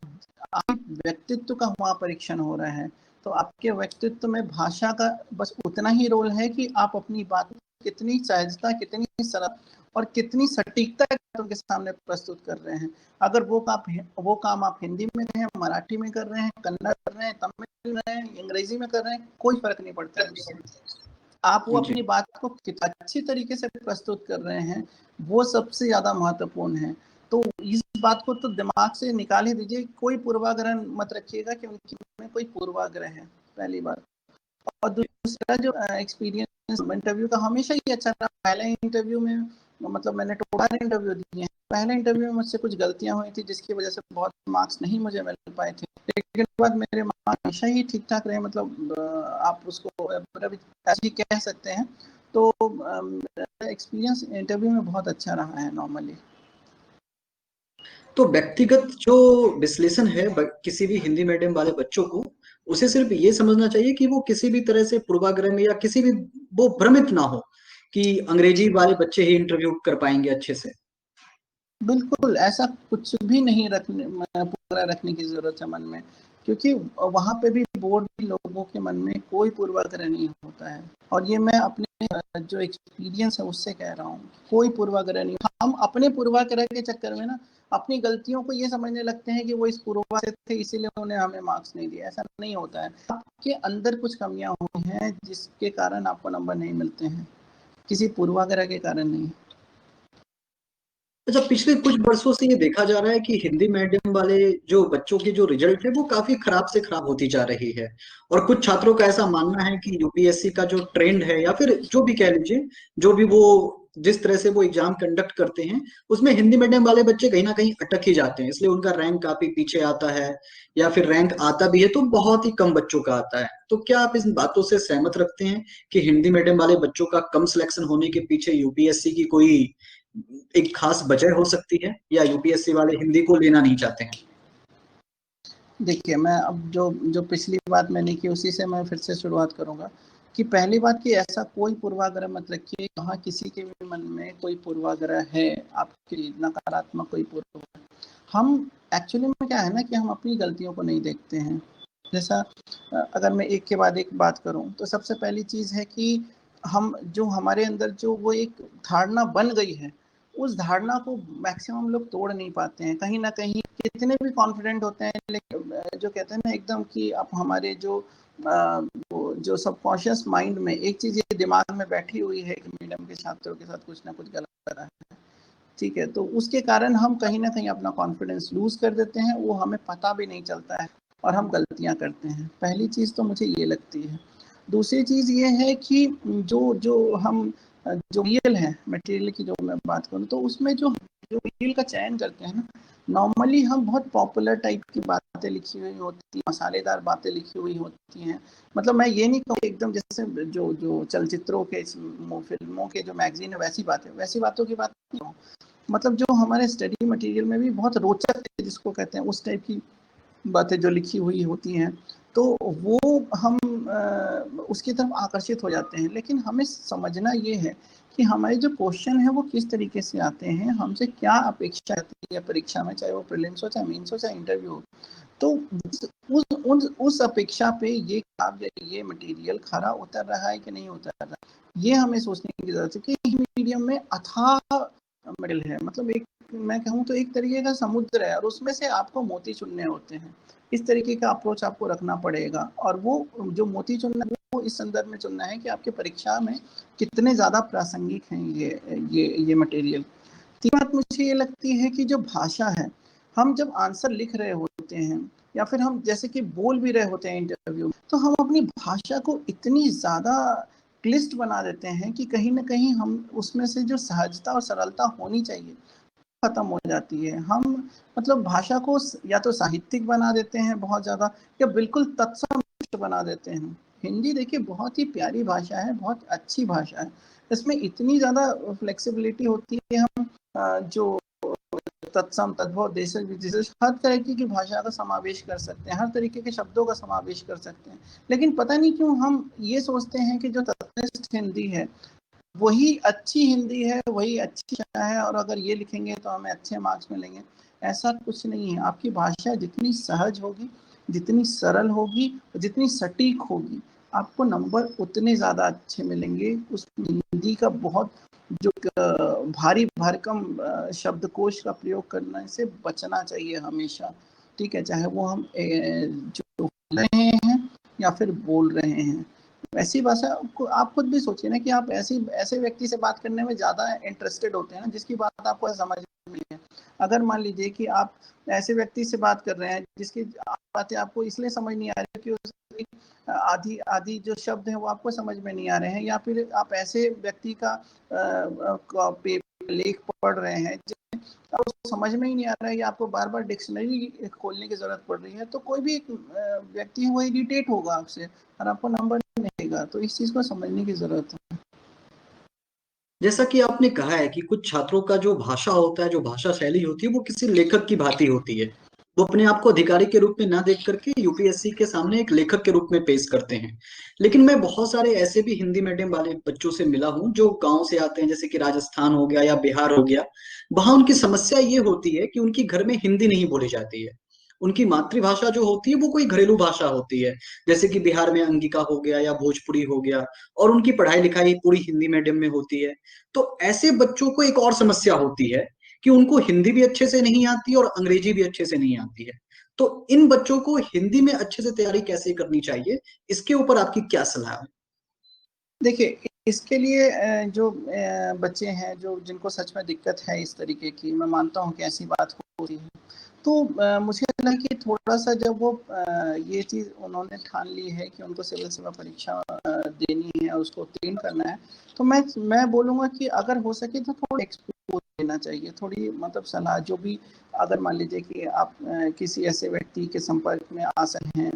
व्यक्तित्व का वहाँ परीक्षण हो रहा है, तो आपके व्यक्तित्व में भाषा का बस उतना ही रोल है कि आप अपनी बात कितनी सहजता, कितनी सरल और कितनी सटीकता उनके सामने प्रस्तुत कर रहे हैं। अगर वो काम आप हिंदी में कर रहे हैं, मराठी में कर रहे हैं, कन्नड़ कर रहे हैं, तमिल में कर रहे हैं, अंग्रेजी में कर रहे हैं, कोई फर्क नहीं पड़ता है उससे। आप वो जी। अपनी बात को कितना अच्छी तरीके से प्रस्तुत कर रहे हैं, वो सबसे ज़्यादा महत्वपूर्ण है। तो इस बात को तो दिमाग से निकाल ही दीजिए, कोई पूर्वाग्रह मत रखिएगा कि उनकी में कोई पूर्वाग्रह है, पहली बात। और दूसरा जो एक्सपीरियंस इंटरव्यू का हमेशा ही अच्छा रहा। पहले इंटरव्यू में मतलब मैंने टोटल इंटरव्यू दिए हैं, पहले इंटरव्यू में मुझसे कुछ गलतियां हुई थी जिसकी वजह से बहुत मार्क्स नहीं मुझे मिल पाए थे, लेकिन बाद मेरे मार्क्स हमेशा ही ठीक ठाक रहे। मतलब आप उसको ऐसे ही कह सकते हैं। तो एक्सपीरियंस इंटरव्यू में बहुत अच्छा रहा है नॉर्मली। तो व्यक्तिगत जो विश्लेषण है किसी भी हिंदी मीडियम वाले बच्चों को, उसे सिर्फ ये समझना चाहिए कि वो किसी भी तरह से पूर्वाग्रह में या किसी भी, वो भ्रमित ना हो कि अंग्रेजी वाले बच्चे ही इंटरव्यू कर पाएंगे अच्छे से। बिल्कुल ऐसा कुछ भी नहीं रखने पूरा रखने की जरूरत है मन में, क्योंकि वहाँ पे भी बोर्ड लोगों के मन में कोई पूर्वाग्रह नहीं होता है, और ये मैं अपने जो एक्सपीरियंस है उससे कह रहा हूँ, कोई पूर्वाग्रह नहीं। हम अपने पूर्वाग्रह के चक्कर में ना अपनी गलतियों को ये समझने लगते हैं कि वो इस पूर्वाग्रह से थे इसीलिए उन्हें हमें मार्क्स नहीं दिए। ऐसा नहीं होता है, आपके अंदर कुछ कमियां हुई हैं जिसके कारण आपको नंबर नहीं मिलते हैं, किसी पूर्वाग्रह के कारण नहीं। अच्छा, पिछले कुछ वर्षों से ये देखा जा रहा है कि हिंदी मीडियम वाले जो बच्चों की जो रिजल्ट है वो काफी खराब से खराब होती जा रही है, और कुछ छात्रों का ऐसा मानना है कि यूपीएससी का जो ट्रेंड है या फिर जो भी कह लीजिए, जो भी वो जिस तरह से वो एग्जाम कंडक्ट करते हैं उसमें हिंदी मीडियम वाले बच्चे कहीं ना कहीं अटक ही जाते हैं, इसलिए उनका रैंक काफी पीछे आता है, या फिर रैंक आता भी है तो बहुत ही कम बच्चों का आता है। तो क्या आप इन बातों से सहमत रखते हैं कि हिंदी मीडियम वाले बच्चों का कम सिलेक्शन होने के पीछे यूपीएससी की कोई एक खास वजह हो सकती है, या यूपीएससी वाले हिंदी को लेना नहीं चाहते हैं? देखिए, मैं अब जो जो पिछली बात मैंने की उसी से मैं फिर से शुरुआत करूंगा कि पहली बात कि ऐसा कोई पूर्वाग्रह मत रखिए, कहाँ किसी के भी मन में कोई पूर्वाग्रह है, आपके नकारात्मक कोई पूर्वाग्रह। हम एक्चुअली में क्या है ना कि हम अपनी गलतियों को नहीं देखते हैं। जैसा अगर मैं एक के बाद एक बात करूं तो सबसे पहली चीज़ है कि हम जो हमारे अंदर जो वो एक धारणा बन गई है, उस धारणा को मैक्सिमम लोग तोड़ नहीं पाते हैं। कहीं ना कहीं कितने भी कॉन्फिडेंट होते हैं, लेकिन जो कहते हैं ना एकदम कि आप हमारे जो सबकॉन्शियस माइंड में एक चीज़ ये दिमाग में बैठी हुई है कि मीडियम के छात्रों के साथ कुछ ना कुछ गलत कर रहा है, ठीक है, तो उसके कारण हम कहीं ना कहीं अपना कॉन्फिडेंस लूज कर देते हैं, वो हमें पता भी नहीं चलता है और हम गलतियां करते हैं। पहली चीज़ तो मुझे ये लगती है। दूसरी चीज़ ये है कि जो जो हम जो रियल है मटेरियल की जो मैं बात करूँ तो उसमें जो जो मटेरियल का चयन करते हैं ना, नॉर्मली हम बहुत पॉपुलर टाइप की बातें लिखी हुई होती हैं, मसालेदार बातें लिखी हुई होती हैं। मतलब मैं ये नहीं कहूँ एकदम जैसे जो जो चलचित्रों के फिल्मों के जो मैगजीन है वैसी बातों की बात नहीं हो, मतलब जो हमारे स्टडी मटेरियल में भी बहुत रोचक जिसको कहते हैं उस टाइप की बातें जो लिखी हुई होती हैं, तो वो हम उसकी तरफ आकर्षित हो जाते हैं। लेकिन हमें समझना ये है कि हमारे जो क्वेश्चन है वो किस तरीके से आते हैं, हमसे क्या अपेक्षा रहती है परीक्षा में, चाहे वो प्रीलिम्स हो, चाहे मेंस हो, चाहे इंटरव्यू हो। तो उस अपेक्षा पे ये मटेरियल खरा उतर रहा है कि नहीं उतर रहा है, ये हमें सोचने की जरूरत है कि मीडियम में अथाह मटेरियल है। मतलब एक मैं कहूँ तो एक तरीके का समुद्र है और उसमें से आपको मोती चुनने होते हैं। इस तरीके का अप्रोच आपको रखना पड़ेगा, और वो जो मोती चुनना है वो इस संदर्भ में चुनना है कि आपके परीक्षा में कितने ज़्यादा प्रासंगिक हैं ये मटेरियल। तीसरी बात मुझे ये लगती है कि जो भाषा है, हम जब आंसर लिख रहे होते हैं या फिर हम जैसे कि बोल भी रहे होते हैं इंटरव्यू में, तो हम अपनी भाषा को इतनी ज़्यादा क्लिष्ट बना देते हैं कि कहीं ना कहीं हम उसमें से जो सहजता और सरलता होनी चाहिए खत्म हो जाती है। हम मतलब भाषा को या तो साहित्यिक बना देते हैं बहुत ज़्यादा, या बिल्कुल तत्सम बना देते हैं। हिंदी देखिए बहुत ही प्यारी भाषा है, बहुत अच्छी भाषा है, इसमें इतनी ज़्यादा फ्लेक्सिबिलिटी होती है। हम जो तत्सम तद्भव देशज विदेशज हर तरीके की भाषा का समावेश कर सकते हैं, हर तरीके के शब्दों का समावेश कर सकते हैं। लेकिन पता नहीं क्यों हम ये सोचते हैं कि जो तत्निष्ठ हिंदी है वही अच्छी हिंदी है, वही अच्छी भाषा है, और अगर ये लिखेंगे तो हमें अच्छे मार्क्स मिलेंगे। ऐसा कुछ नहीं है। आपकी भाषा जितनी सहज होगी, जितनी सरल होगी, जितनी सटीक होगी, आपको नंबर उतने ज़्यादा अच्छे मिलेंगे। उस हिंदी का बहुत जो भारी भरकम शब्दकोश का प्रयोग करने से बचना चाहिए हमेशा, ठीक है, चाहे वो हम जो बोल रहे हैं या फिर बोल रहे हैं। ऐसी भाषा को आप खुद भी सोचिए ना कि आप ऐसे व्यक्ति से बात करने में ज़्यादा इंटरेस्टेड होते हैं ना जिसकी बात आपको समझ में नहीं है। अगर मान लीजिए कि आप ऐसे व्यक्ति से बात कर रहे हैं जिसकी बातें आपको इसलिए समझ नहीं आ रही कि उसकी आधी आधी जो शब्द हैं वो आपको समझ में नहीं आ रहे हैं, या फिर आप ऐसे व्यक्ति का लेख पढ़ रहे हैं अब उसको समझ में ही नहीं आ रहा है, या आपको बार बार डिक्शनरी खोलने की जरूरत पड़ रही है, तो कोई भी एक व्यक्ति है वो इरिटेट होगा आपसे और आपको नंबर नहीं मिलेगा। तो इस चीज को समझने की जरूरत है। जैसा कि आपने कहा है कि कुछ छात्रों का जो भाषा होता है, जो भाषा शैली होती है, वो किसी लेखक की भांति होती है। वो अपने आप को अधिकारी के रूप में ना देख करके यूपीएससी के सामने एक लेखक के रूप में पेश करते हैं। लेकिन मैं बहुत सारे ऐसे भी हिंदी मीडियम वाले बच्चों से मिला हूँ जो गांव से आते हैं, जैसे कि राजस्थान हो गया या बिहार हो गया। वहां उनकी समस्या ये होती है कि उनकी घर में हिंदी नहीं बोली जाती है, उनकी मातृभाषा जो होती है वो कोई घरेलू भाषा होती है, जैसे कि बिहार में अंगिका हो गया या भोजपुरी हो गया, और उनकी पढ़ाई लिखाई पूरी हिंदी मीडियम में होती है। तो ऐसे बच्चों को एक और समस्या होती है कि उनको हिंदी भी अच्छे से नहीं आती और अंग्रेजी भी अच्छे से नहीं आती है। तो इन बच्चों को हिंदी में अच्छे से तैयारी कैसे करनी चाहिए, इसके ऊपर आपकी क्या सलाह है? देखिए, इसके लिए जो बच्चे हैं जो जिनको सच में दिक्कत है इस तरीके की, मैं मानता हूँ कि ऐसी बात होती है, तो मुझे लगा कि थोड़ा-सा जब वो ये चीज़ उन्होंने ठान ली है कि उनको सिविल सेवा परीक्षा देनी है और उसको उत्तीर्ण करना है, तो मैं बोलूँगा कि अगर हो सके तो थोड़ा एक्सपोज़ देना चाहिए, थोड़ी मतलब सलाह जो भी, अगर मान लीजिए कि आप किसी ऐसे व्यक्ति के संपर्क में आ सकते हैं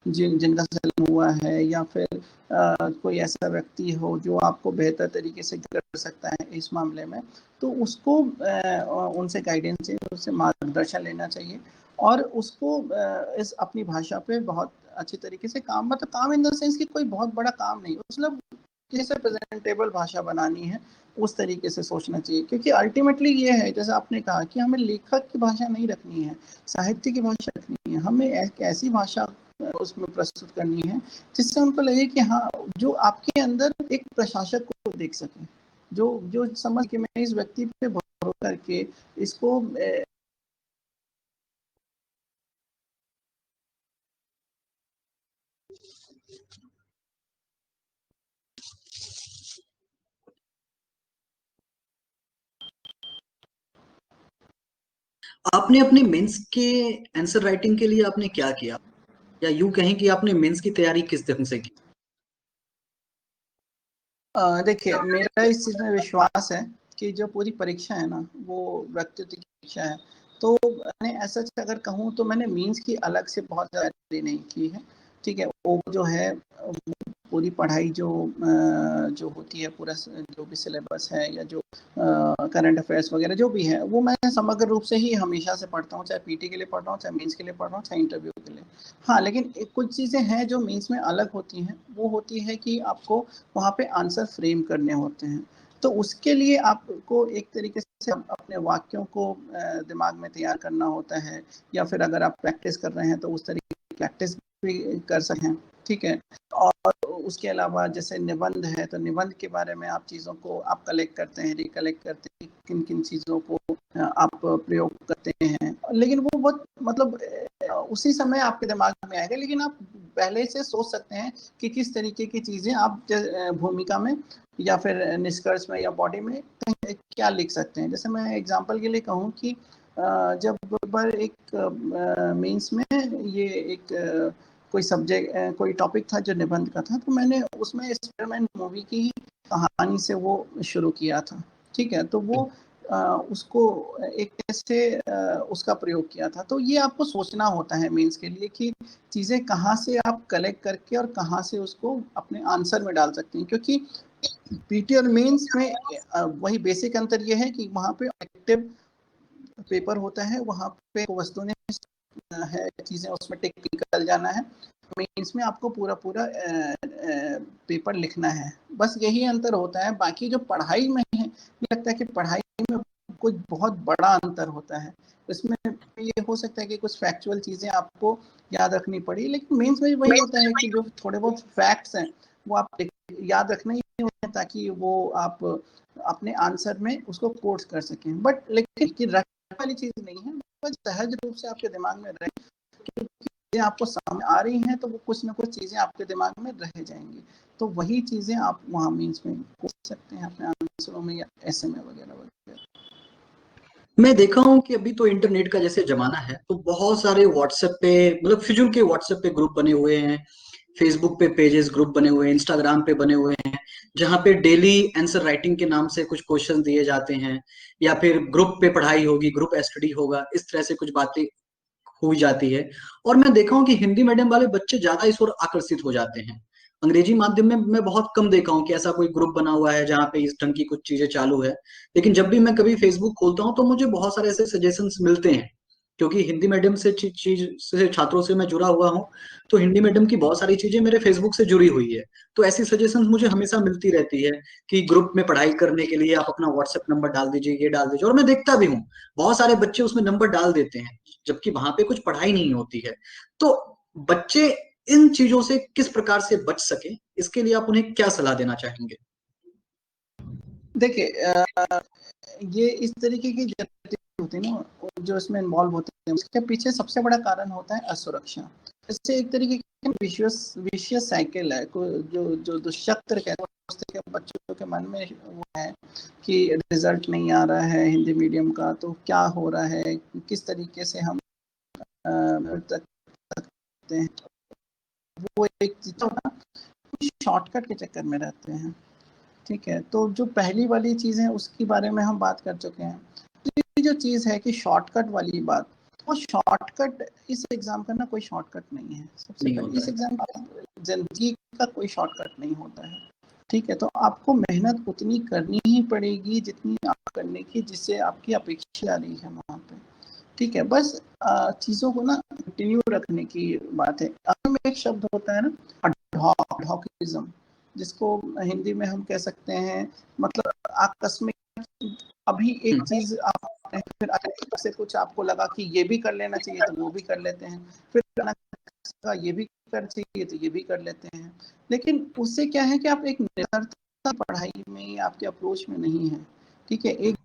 जिनका जन्म हुआ है, या फिर कोई ऐसा व्यक्ति हो जो आपको बेहतर तरीके से कर सकता है इस मामले में, तो उसको उनसे गाइडेंस चाहिए, उससे मार्गदर्शन लेना चाहिए, और उसको इस अपनी भाषा पे बहुत अच्छी तरीके से काम, मतलब काम इन द सेंस कि कोई बहुत बड़ा काम नहीं, मतलब जैसे प्रेजेंटेबल भाषा बनानी है उस तरीके से सोचना चाहिए, क्योंकि अल्टीमेटली ये है, जैसे आपने कहा कि हमें लेखक की भाषा नहीं रखनी है, साहित्य की भाषा रखनी है, हमें एक ऐसी भाषा उसमें प्रस्तुत करनी है जिससे उनको लगे कि हाँ, जो आपके अंदर एक प्रशासक को देख सके, जो जो समझ के मैं इस व्यक्ति पे भरोसा करके इसको आपने अपने मेंस के आंसर राइटिंग के लिए आपने क्या किया, या यूं कहें कि आपने मेंस की तैयारी किस ढंग से की? देखिए, मेरा इस चीज़ में विश्वास है कि जो पूरी परीक्षा है ना, वो व्यक्तित्व की परीक्षा है। तो मैंने ऐसा अगर कहूँ तो मैंने मीन्स की अलग से बहुत ज़्यादा तैयारी नहीं की है, ठीक है? वो जो है पूरी पढ़ाई जो होती है, पूरा जो भी सिलेबस है या जो करंट अफेयर्स वगैरह जो भी है, वो मैं समग्र रूप से ही हमेशा से पढ़ता हूँ, चाहे पीटी के लिए पढ़ रहा हूँ, चाहे मीन्स के लिए पढ़ रहा हूँ, चाहे इंटरव्यू के लिए। हाँ, लेकिन कुछ चीज़ें हैं जो मीन्स में अलग होती हैं, वो होती है कि आपको वहाँ पे आंसर फ्रेम करने होते हैं। तो उसके लिए आपको एक तरीके से अपने वाक्यों को दिमाग में तैयार करना होता है, या फिर अगर आप प्रैक्टिस कर रहे हैं तो उस तरीके की प्रैक्टिस भी कर सकें, ठीक है? और उसके अलावा जैसे निबंध है, तो निबंध के बारे में आप चीज़ों को आप कलेक्ट करते हैं, रिकलेक्ट करते हैं, किन-किन चीज़ों को आप प्रयोग करते हैं। लेकिन वो बहुत मतलब उसी समय आपके दिमाग में आएगा, लेकिन आप पहले से सोच सकते हैं कि किस तरीके की चीज़ें आप भूमिका में या फिर निष्कर्ष में या बॉडी में क्या लिख सकते हैं। जैसे मैं एग्जांपल के लिए कहूँ कि जब बार एक मेंस में ये एक कोई सब्जेक्ट कोई टॉपिक था जो निबंध का था, तो मैंने उसमें स्पाइडरमैन मूवी की कहानी से वो शुरू किया था, ठीक है? तो वो उसको एक ऐसे उसका प्रयोग किया था। तो ये आपको सोचना होता है मेंस के लिए कि चीज़ें कहाँ से आप कलेक्ट करके और कहाँ से उसको अपने आंसर में डाल सकते हैं, क्योंकि पीटी और मेंस में वही बेसिक अंतर ये है कि वहाँ पे ऑब्जेक्टिव पेपर होता है, वहाँ पे वस्तुएं है, चीज़ें उसमें टिक निकल जाना है। मेंस में आपको पूरा पेपर लिखना है, बस यही अंतर होता है। बाकी जो पढ़ाई में है, मुझे लगता है कि पढ़ाई में कुछ बहुत बड़ा अंतर होता है। इसमें ये हो सकता है कि कुछ फैक्चुअल चीज़ें आपको याद रखनी पड़ी, लेकिन मेंस में वही होता है कि जो थोड़े बहुत फैक्ट्स हैं वो आप याद रखना ही होते हैं, ताकि वो आप अपने आंसर में उसको कोट्स कर सकें। बट लेकिन रखने वाली चीज़ नहीं है, बस सहज रूप से आपके दिमाग में रहे, चीज़ें आपको सामने आ रही हैं तो वो कुछ ना कुछ चीज़ें आपके दिमाग में रह जाएंगी। तो वही चीज़ें आप वहाँ मीन्स में पूछ सकते हैं अपने आंसरों में या ऐसे में वगैरह वगैरह। मैं देखा हूँ कि अभी तो इंटरनेट का जैसे जमाना है, तो बहुत सारे व्हाट्सएप पे, मतलब फिजूल के व्हाट्सएप पे ग्रुप बने हुए हैं, फेसबुक पे पेजेस ग्रुप बने हुए हैं, इंस्टाग्राम पे बने हुए हैं, जहाँ पे डेली आंसर राइटिंग के नाम से कुछ क्वेश्चन दिए जाते हैं, या फिर ग्रुप पे पढ़ाई होगी, ग्रुप स्टडी होगा, इस तरह से कुछ बातें हो जाती है। और मैं देखा हूँ कि हिंदी मीडियम वाले बच्चे ज्यादा इस ओर आकर्षित हो जाते हैं। अंग्रेजी माध्यम में मैं बहुत कम देखा हूँ कि ऐसा कोई ग्रुप बना हुआ है जहाँ पे इस ढंग की कुछ चीजें चालू है। लेकिन जब भी मैं कभी फेसबुक खोलता हूँ तो मुझे बहुत सारे ऐसे सजेशंस मिलते हैं, क्योंकि हिंदी मीडियम से चीज से छात्रों से मैं जुड़ा हुआ हूँ, तो हिंदी मीडियम की बहुत सारी चीजें मेरे फेसबुक से जुड़ी हुई है। तो ऐसी सजेशंस मुझे हमेशा मिलती रहती है कि ग्रुप में पढ़ाई करने के लिए आप अपना व्हाट्सएप नंबर डाल दीजिए, ये डाल दीजिए, और मैं देखता भी हूँ बहुत सारे बच्चे उसमें नंबर डाल देते हैं। जबकि वहां पे कुछ पढ़ाई नहीं होती है। तो बच्चे इन चीजों से किस प्रकार से बच सके, इसके लिए आप उन्हें क्या सलाह देना चाहेंगे? देखिए, ये इस तरीके की गतिविधि होती है ना जो इसमें इन्वॉल्व होते हैं, उसके पीछे सबसे बड़ा कारण होता है असुरक्षा। इससे एक तरीके की विशियस साइकिल है जो जो दुष्चक्र कहते हैं, बच्चों के मन में वो है कि रिजल्ट नहीं आ रहा है हिंदी मीडियम का, तो क्या हो रहा है, किस तरीके से हम तक सकते हैं। वो एक चीज ना शॉर्टकट के चक्कर में रहते हैं। ठीक है, तो जो पहली वाली चीज है उसके बारे में हम बात कर चुके हैं। तो जो चीज है कि शॉर्टकट वाली बात, वो शॉर्टकट इस एग्जाम का ना कोई शॉर्टकट नहीं है। सबसे नहीं पहले होता इस है। एग्जाम का जिंदगी का कोई शॉर्टकट नहीं होता है। ठीक है, तो आपको मेहनत उतनी करनी ही पड़ेगी जितनी आप करने की जिससे आपकी अपेक्षा आ रही है वहाँ पे। ठीक है, बस चीजों को ना कंटिन्यू रखने की बात है। में एक शब्द होता है ना, अडॉकिज्म, जिसको हिंदी में हम कह सकते हैं मतलब आकस्मिक। अभी एक चीज आप फिर अचानक से कुछ आपको लगा कि ये भी कर लेना चाहिए तो वो भी कर लेते हैं, फिर ये भी कर चाहिए तो ये भी कर लेते हैं। लेकिन उससे क्या है कि आप एक निरंतरता पढ़ाई में आपके अप्रोच में नहीं है। ठीक है, एक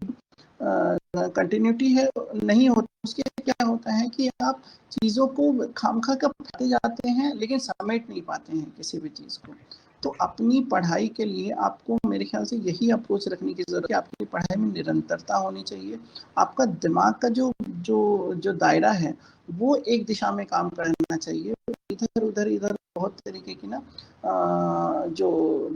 कंटिन्यूटी है नहीं होती। उसके क्या होता है कि आप चीज़ों को खामखा कर पढ़ते जाते हैं लेकिन समेट नहीं पाते हैं किसी भी चीज़ को। तो अपनी पढ़ाई के लिए आपको मेरे ख्याल से यही अप्रोच रखने की ज़रूरत है। आपकी पढ़ाई में निरंतरता होनी चाहिए। आपका दिमाग का जो जो जो दायरा है वो एक दिशा में काम करना चाहिए। इधर बहुत तरीके की ना जो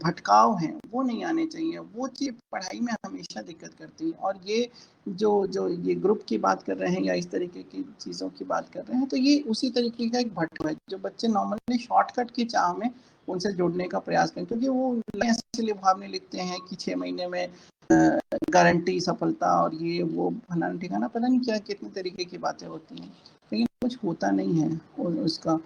भटकाव हैं वो नहीं आने चाहिए। वो चीज़ पढ़ाई में हमेशा दिक्कत करती है। और ये जो जो ये ग्रुप की बात कर रहे हैं या इस तरीके की चीज़ों की बात कर रहे हैं, तो ये उसी तरीके का एक भटकाव है जो बच्चे नॉर्मली शॉर्टकट की चाह में उनसे जुड़ने का प्रयास करें। क्योंकि वो इसलिए भावने लिखते हैं कि 6 महीने में गारंटी सफलता और ये वो फलाना ठिकाना पता नहीं क्या कितने तरीके की बातें होती हैं, लेकिन कुछ होता नहीं है उसका।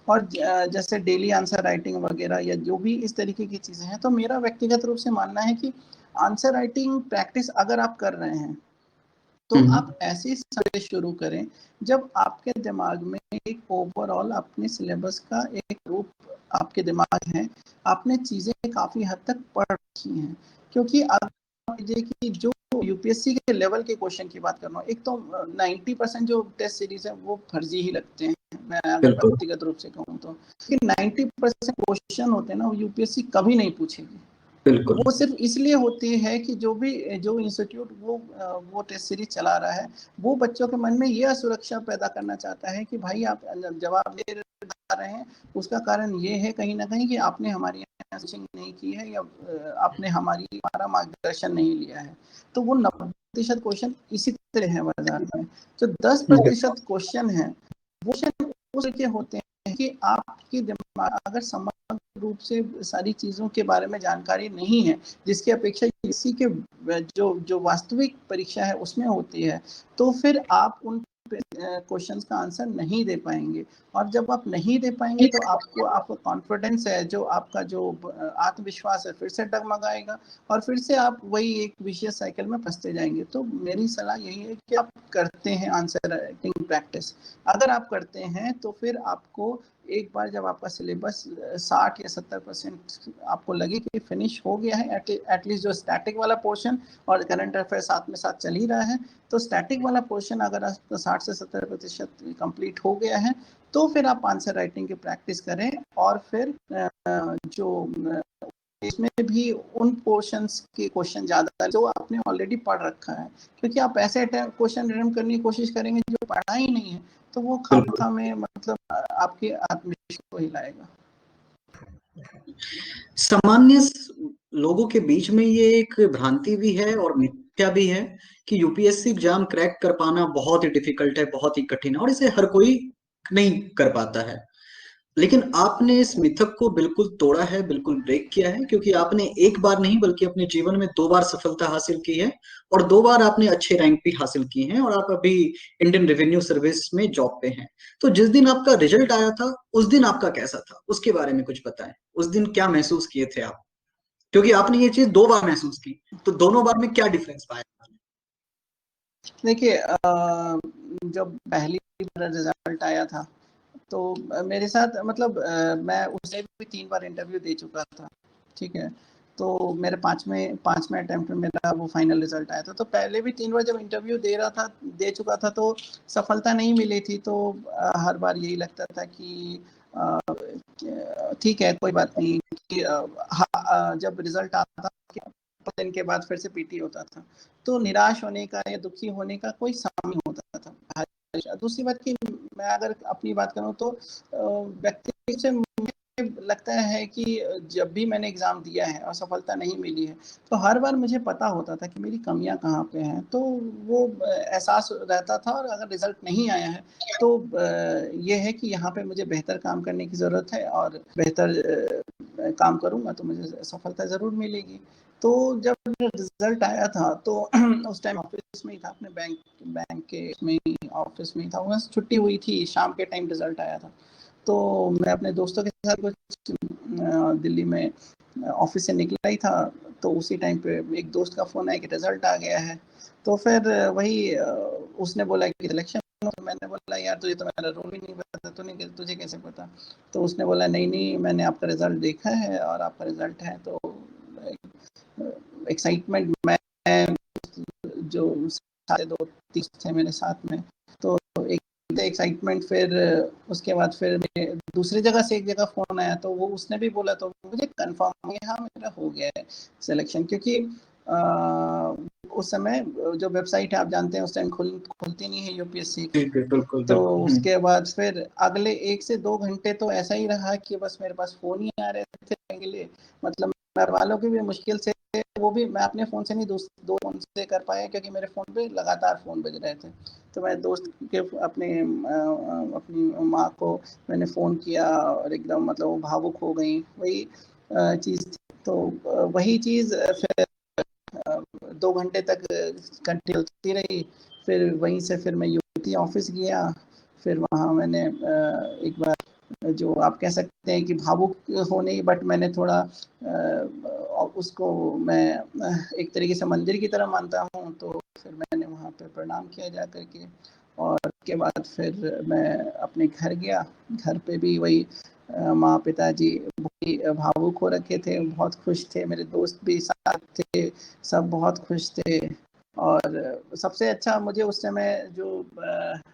और जैसे डेली आंसर राइटिंग वगैरह या जो भी इस तरीके की चीज़ें हैं, तो मेरा व्यक्तिगत रूप से मानना है कि आंसर राइटिंग प्रैक्टिस अगर आप कर रहे हैं तो आप ऐसे समय शुरू करें जब आपके दिमाग में एक ओवरऑल अपने सिलेबस का एक रूप आपके दिमाग है, आपने चीज़ें काफ़ी हद तक पढ़ रखी हैं। क्योंकि आप लीजिए कि जो यूपीएससी के लेवल के क्वेश्चन की बात कर रहा हूँ, एक तो 90% जो टेस्ट सीरीज है वो फर्जी ही लगते हैं, मैं अगर बिल्कुल व्यक्तिगत रूप से कहूँ तो। 90% क्वेश्चन होते हैं ना वो यूपीएससी कभी नहीं पूछेगी। बिल्कुल वो सिर्फ इसलिए होती है कि जो इंस्टीट्यूट वो टेस्ट सीरीज चला रहा है वो बच्चों के मन में ये असुरक्षा पैदा करना चाहता है कि भाई आप जवाब दे रहे हैं, उसका कारण ये है कहीं ना कहीं कि आपने हमारी कोचिंग नहीं की है या आपने हमारा मार्गदर्शन नहीं लिया है। तो वो 90% क्वेश्चन इसी तरह है बाजार में। जो 10% क्वेश्चन है वो उस के होते हैं कि आपके दिमाग अगर समग्र रूप से सारी चीज़ों के बारे में जानकारी नहीं है जिसकी अपेक्षा इसी के जो जो वास्तविक परीक्षा है उसमें होती है, तो फिर आप उन क्वेश्चंस का आंसर नहीं दे पाएंगे। और जब आप नहीं दे पाएंगे तो आपका कॉन्फिडेंस है, जो आपका जो आत्मविश्वास है, फिर से डगमगाएगा और फिर से आप वही एक विशेष साइकिल में फंसते जाएंगे। तो मेरी सलाह यही है कि आप करते हैं आंसर राइटिंग प्रैक्टिस। अगर आप करते हैं तो फिर आपको एक बार जब आपका सिलेबस 60 या 70% आपको लगे कि फिनिश हो गया है, एटलीस्ट जो स्टैटिक वाला पोर्शन और करंट अफेयर साथ में साथ चल ही रहा है, तो स्टैटिक वाला पोर्शन अगर 60 से 70% कंप्लीट हो गया है तो फिर आप आंसर राइटिंग की प्रैक्टिस करें। और फिर जो इसमें भी उन पोर्शंस के क्वेश्चन ज़्यादा जो आपने ऑलरेडी पढ़ रखा है, क्योंकि आप ऐसे क्वेश्चन अटेम्प्ट करने की कोशिश करेंगे जो पढ़ा ही नहीं है तो वो खामखा में मतलब आपके आत्मविश्वास को हिलाएगा। सामान्य लोगों के बीच में ये एक भ्रांति भी है और मिथ्या भी है कि यूपीएससी एग्जाम क्रैक कर पाना बहुत ही डिफिकल्ट है, बहुत ही कठिन है और इसे हर कोई नहीं कर पाता है। लेकिन आपने इस मिथक को बिल्कुल तोड़ा है, बिल्कुल ब्रेक किया है, क्योंकि आपने एक बार नहीं बल्कि अपने जीवन में 2 बार सफलता हासिल की है और 2 बार आपने अच्छे रैंक भी हासिल किए हैं और आप अभी इंडियन रेवेन्यू सर्विस में जॉब पे हैं। तो जिस दिन आपका रिजल्ट आया था उस दिन आपका कैसा था, उसके बारे में कुछ बताएं। उस दिन क्या महसूस किए थे आप, क्योंकि आपने ये चीज 2 बार महसूस की, तो दोनों बार में क्या डिफरेंस पाया? देखिए, जब पहली रिजल्ट आया था, तो मेरे साथ मतलब मैं उससे भी 3 बार इंटरव्यू दे चुका था, ठीक है। तो मेरे 5वें अटेम्प्ट में मेरा वो फाइनल रिजल्ट आया था। तो पहले भी 3 बार जब इंटरव्यू दे चुका था तो सफलता नहीं मिली थी। तो हर बार यही लगता था कि ठीक है, कोई बात नहीं, कि जब रिजल्ट आता था दिन के बाद फिर से पीटी होता था, तो निराश होने का या दुखी होने का कोई समय नहीं होता था। दूसरी बात कि मैं अगर अपनी बात करूं तो व्यक्ति से लगता है कि जब भी मैंने एग्जाम दिया है और सफलता नहीं मिली है, तो हर बार मुझे पता होता था कि मेरी कमियां कहाँ पे हैं। तो वो एहसास रहता था, और अगर रिजल्ट नहीं आया है तो ये है कि यहाँ पे मुझे बेहतर काम करने की ज़रूरत है, और बेहतर काम करूँगा तो मुझे सफलता ज़रूर मिलेगी। तो जब रिजल्ट आया था तो उस टाइम ऑफिस में ही था, अपने बैंक के में ही ऑफिस में ही था, बस छुट्टी हुई थी, शाम के टाइम रिजल्ट आया था। तो मैं अपने दोस्तों के साथ कुछ दिल्ली में ऑफिस से निकला ही था, तो उसी टाइम पे एक दोस्त का फ़ोन आया कि रिजल्ट आ गया है। तो फिर वही उसने बोला कि सिलेक्शन, मैंने बोला यार तुझे तो मेरा रोल ही नहीं पता, तुझे कैसे पता? तो उसने बोला नहीं नहीं, मैंने आपका रिजल्ट देखा है और आपका रिजल्ट है। तो एक्साइटमेंट में जो सारे दो तीन थे मेरे साथ में, तो एक एक्साइटमेंट, फिर उसके बाद फिर दूसरी जगह से एक जगह फोन आया, तो वो उसने भी बोला, तो मुझे कंफर्म हो गया हाँ मेरा हो गया है सिलेक्शन। क्योंकि उस समय जो वेबसाइट है आप जानते हैं उस टाइम खुलती नहीं है यूपीएससी की। बिल्कुल तो बिल्कुल। उसके बाद फिर अगले 1 से 2 घंटे तो ऐसा ही रहा कि बस मेरे पास फ़ोन ही आ रहे थे के लिए, मतलब घर वालों की भी मुश्किल से, वो भी मैं अपने फ़ोन से नहीं, दो फ़ोन से कर पाया, क्योंकि मेरे फ़ोन पे लगातार फ़ोन बज रहे थे। तो मैं दोस्त के अपनी माँ को मैंने फ़ोन किया, और एकदम मतलब वो भावुक हो गई, वही चीज़ थी। तो वही चीज़ फिर 2 घंटे तक कंटिन्यू चलती रही। फिर वहीं से फिर मैं यूपी ऑफिस गया। फिर वहाँ मैंने एक बार, जो आप कह सकते हैं कि भावुक होने, बट मैंने थोड़ा उसको मैं एक तरीके से मंदिर की तरह मानता हूँ, तो फिर मैंने वहाँ पे प्रणाम किया जा करके, और उसके बाद फिर मैं अपने घर गया। घर पे भी वही माँ पिताजी भावुक हो रखे थे, बहुत खुश थे, मेरे दोस्त भी साथ थे, सब बहुत खुश थे। और सबसे अच्छा मुझे उस समय जो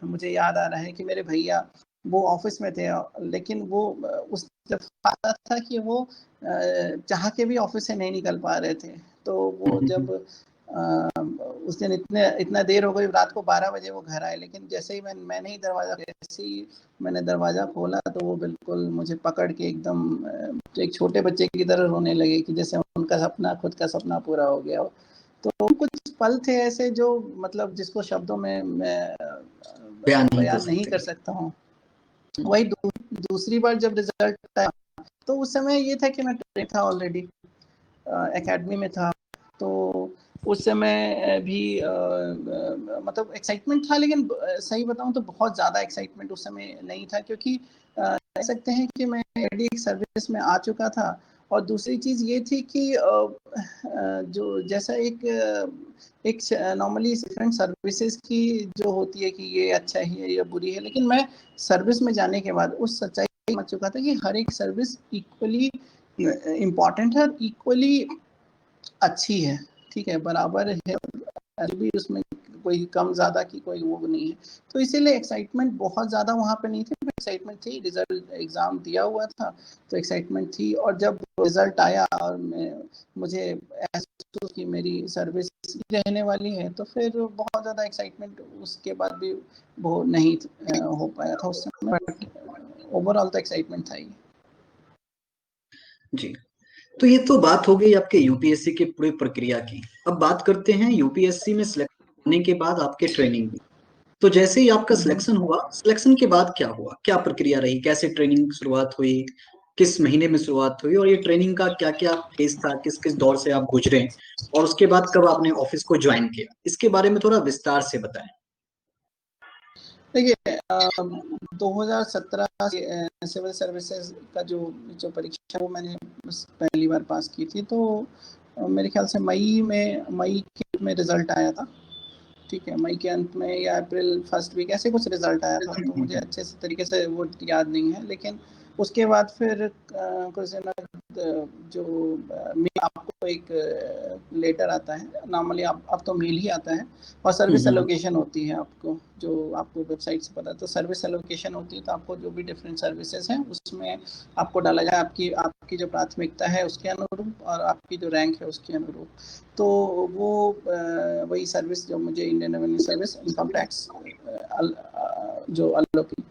मुझे याद आ रहा है कि मेरे भैया वो ऑफिस में थे, लेकिन वो उस जब था कि वो चाह के भी ऑफिस से नहीं निकल पा रहे थे। तो वो जब उस दिन इतना देर हो गई, रात को 12 बजे वो घर आए, लेकिन जैसे ही जैसे ही मैंने दरवाज़ा खोला, तो वो बिल्कुल मुझे पकड़ के एकदम एक छोटे बच्चे की तरह रोने लगे, कि जैसे उनका सपना, खुद का सपना पूरा हो गया हो। तो कुछ पल थे ऐसे जो मतलब जिसको शब्दों में मैं बयान नहीं कर बयान नहीं कर सकते। सकता हूँ। वही दूसरी बार जब रिजल्ट आया, तो उस समय ये था कि मैं ट्रेन था ऑलरेडी, एकेडमी में था। तो उस समय भी मतलब एक्साइटमेंट था, लेकिन सही बताऊं तो बहुत ज़्यादा एक्साइटमेंट उस समय नहीं था, क्योंकि कह सकते हैं कि मैं ऑलरेडी एक सर्विस में आ चुका था। और दूसरी चीज़ ये थी कि जो जैसा एक नॉर्मली डिफरेंट सर्विसेज की जो होती है कि ये अच्छा ही है या बुरी है, लेकिन मैं सर्विस में जाने के बाद उस सच्चाई समझ चुका था कि हर एक सर्विस इक्वली इम्पॉर्टेंट है और इक्वली अच्छी है, ठीक है, बराबर है, भी उसमें कोई कम ज़्यादा की कोई वो नहीं है। तो इसीलिए एक्साइटमेंट बहुत ज़्यादा वहाँ पे नहीं थी, एक्साइटमेंट थी, रिजल्ट एग्ज़ाम दिया हुआ था तो एक्साइटमेंट थी। और जब रिजल्ट आया और मुझे एहसास कि मेरी सर्विस रहने वाली है, तो फिर बहुत ज़्यादा एक्साइटमेंट उसके बाद भी वो नहीं हो पाया था उस समय, बट ओवरऑल तो एक्साइटमेंट था ही। जी। तो ये तो बात हो गई आपके यूपीएससी की पूरी प्रक्रिया की। अब बात करते हैं यूपीएससी में सिलेक्ट होने के बाद आपके ट्रेनिंग की। तो जैसे ही आपका सिलेक्शन हुआ, सिलेक्शन के बाद क्या हुआ, क्या प्रक्रिया रही, कैसे ट्रेनिंग शुरुआत हुई, किस महीने में शुरुआत हुई, और ये ट्रेनिंग का क्या क्या फेज था, किस किस दौर से आप गुजरे, और उसके बाद कब आपने ऑफिस को ज्वाइन किया, इसके बारे में थोड़ा विस्तार से बताएं। देखिए 2017 से सिविल सर्विसेज का जो परीक्षा वो मैंने पहली बार पास की थी। तो मेरे ख्याल से मई के में रिजल्ट आया था। ठीक है, मई के अंत में या अप्रैल फर्स्ट वीक ऐसे कुछ रिजल्ट आया था, तो मुझे अच्छे से तरीके से वो याद नहीं है। लेकिन उसके बाद फिर कुछ दिन जो मेल आपको एक लेटर आता है, नॉर्मली अब तो मेल ही आता है, और सर्विस एलोकेशन होती है आपको, जो आपको वेबसाइट से पता है। तो सर्विस एलोकेशन होती है, तो आपको जो भी डिफरेंट सर्विसेज हैं उसमें आपको डाला जाए आपकी जो प्राथमिकता है उसके अनुरूप और आपकी जो रैंक है उसके अनुरूप। तो वो वही सर्विस जो मुझे Indian revenue service income tax जो अलोकी,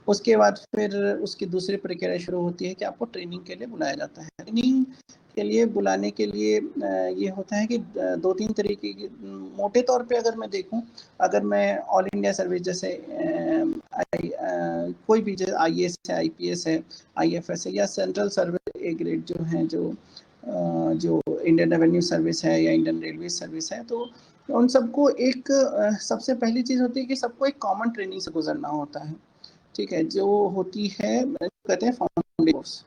उसके बाद फिर उसकी दूसरी प्रक्रिया शुरू होती है कि आपको ट्रेनिंग के लिए बुलाया जाता है। ट्रेनिंग के लिए बुलाने के लिए ये होता है कि 2-3 तरीके की, मोटे तौर पे अगर मैं देखूं, अगर मैं ऑल इंडिया सर्विस जैसे कोई भी जैसे IAS है, IPS है, IFS है, या सेंट्रल सर्विस ए ग्रेड जो है, जो इंडियन रेवेन्यू सर्विस है या इंडियन रेलवे सर्विस है, तो उन सबको एक सबसे पहली चीज़ होती है कि सबको एक कॉमन ट्रेनिंग से गुजरना होता है। ठीक है, जो होती है कहते हैं फाउंडेशन कोर्स।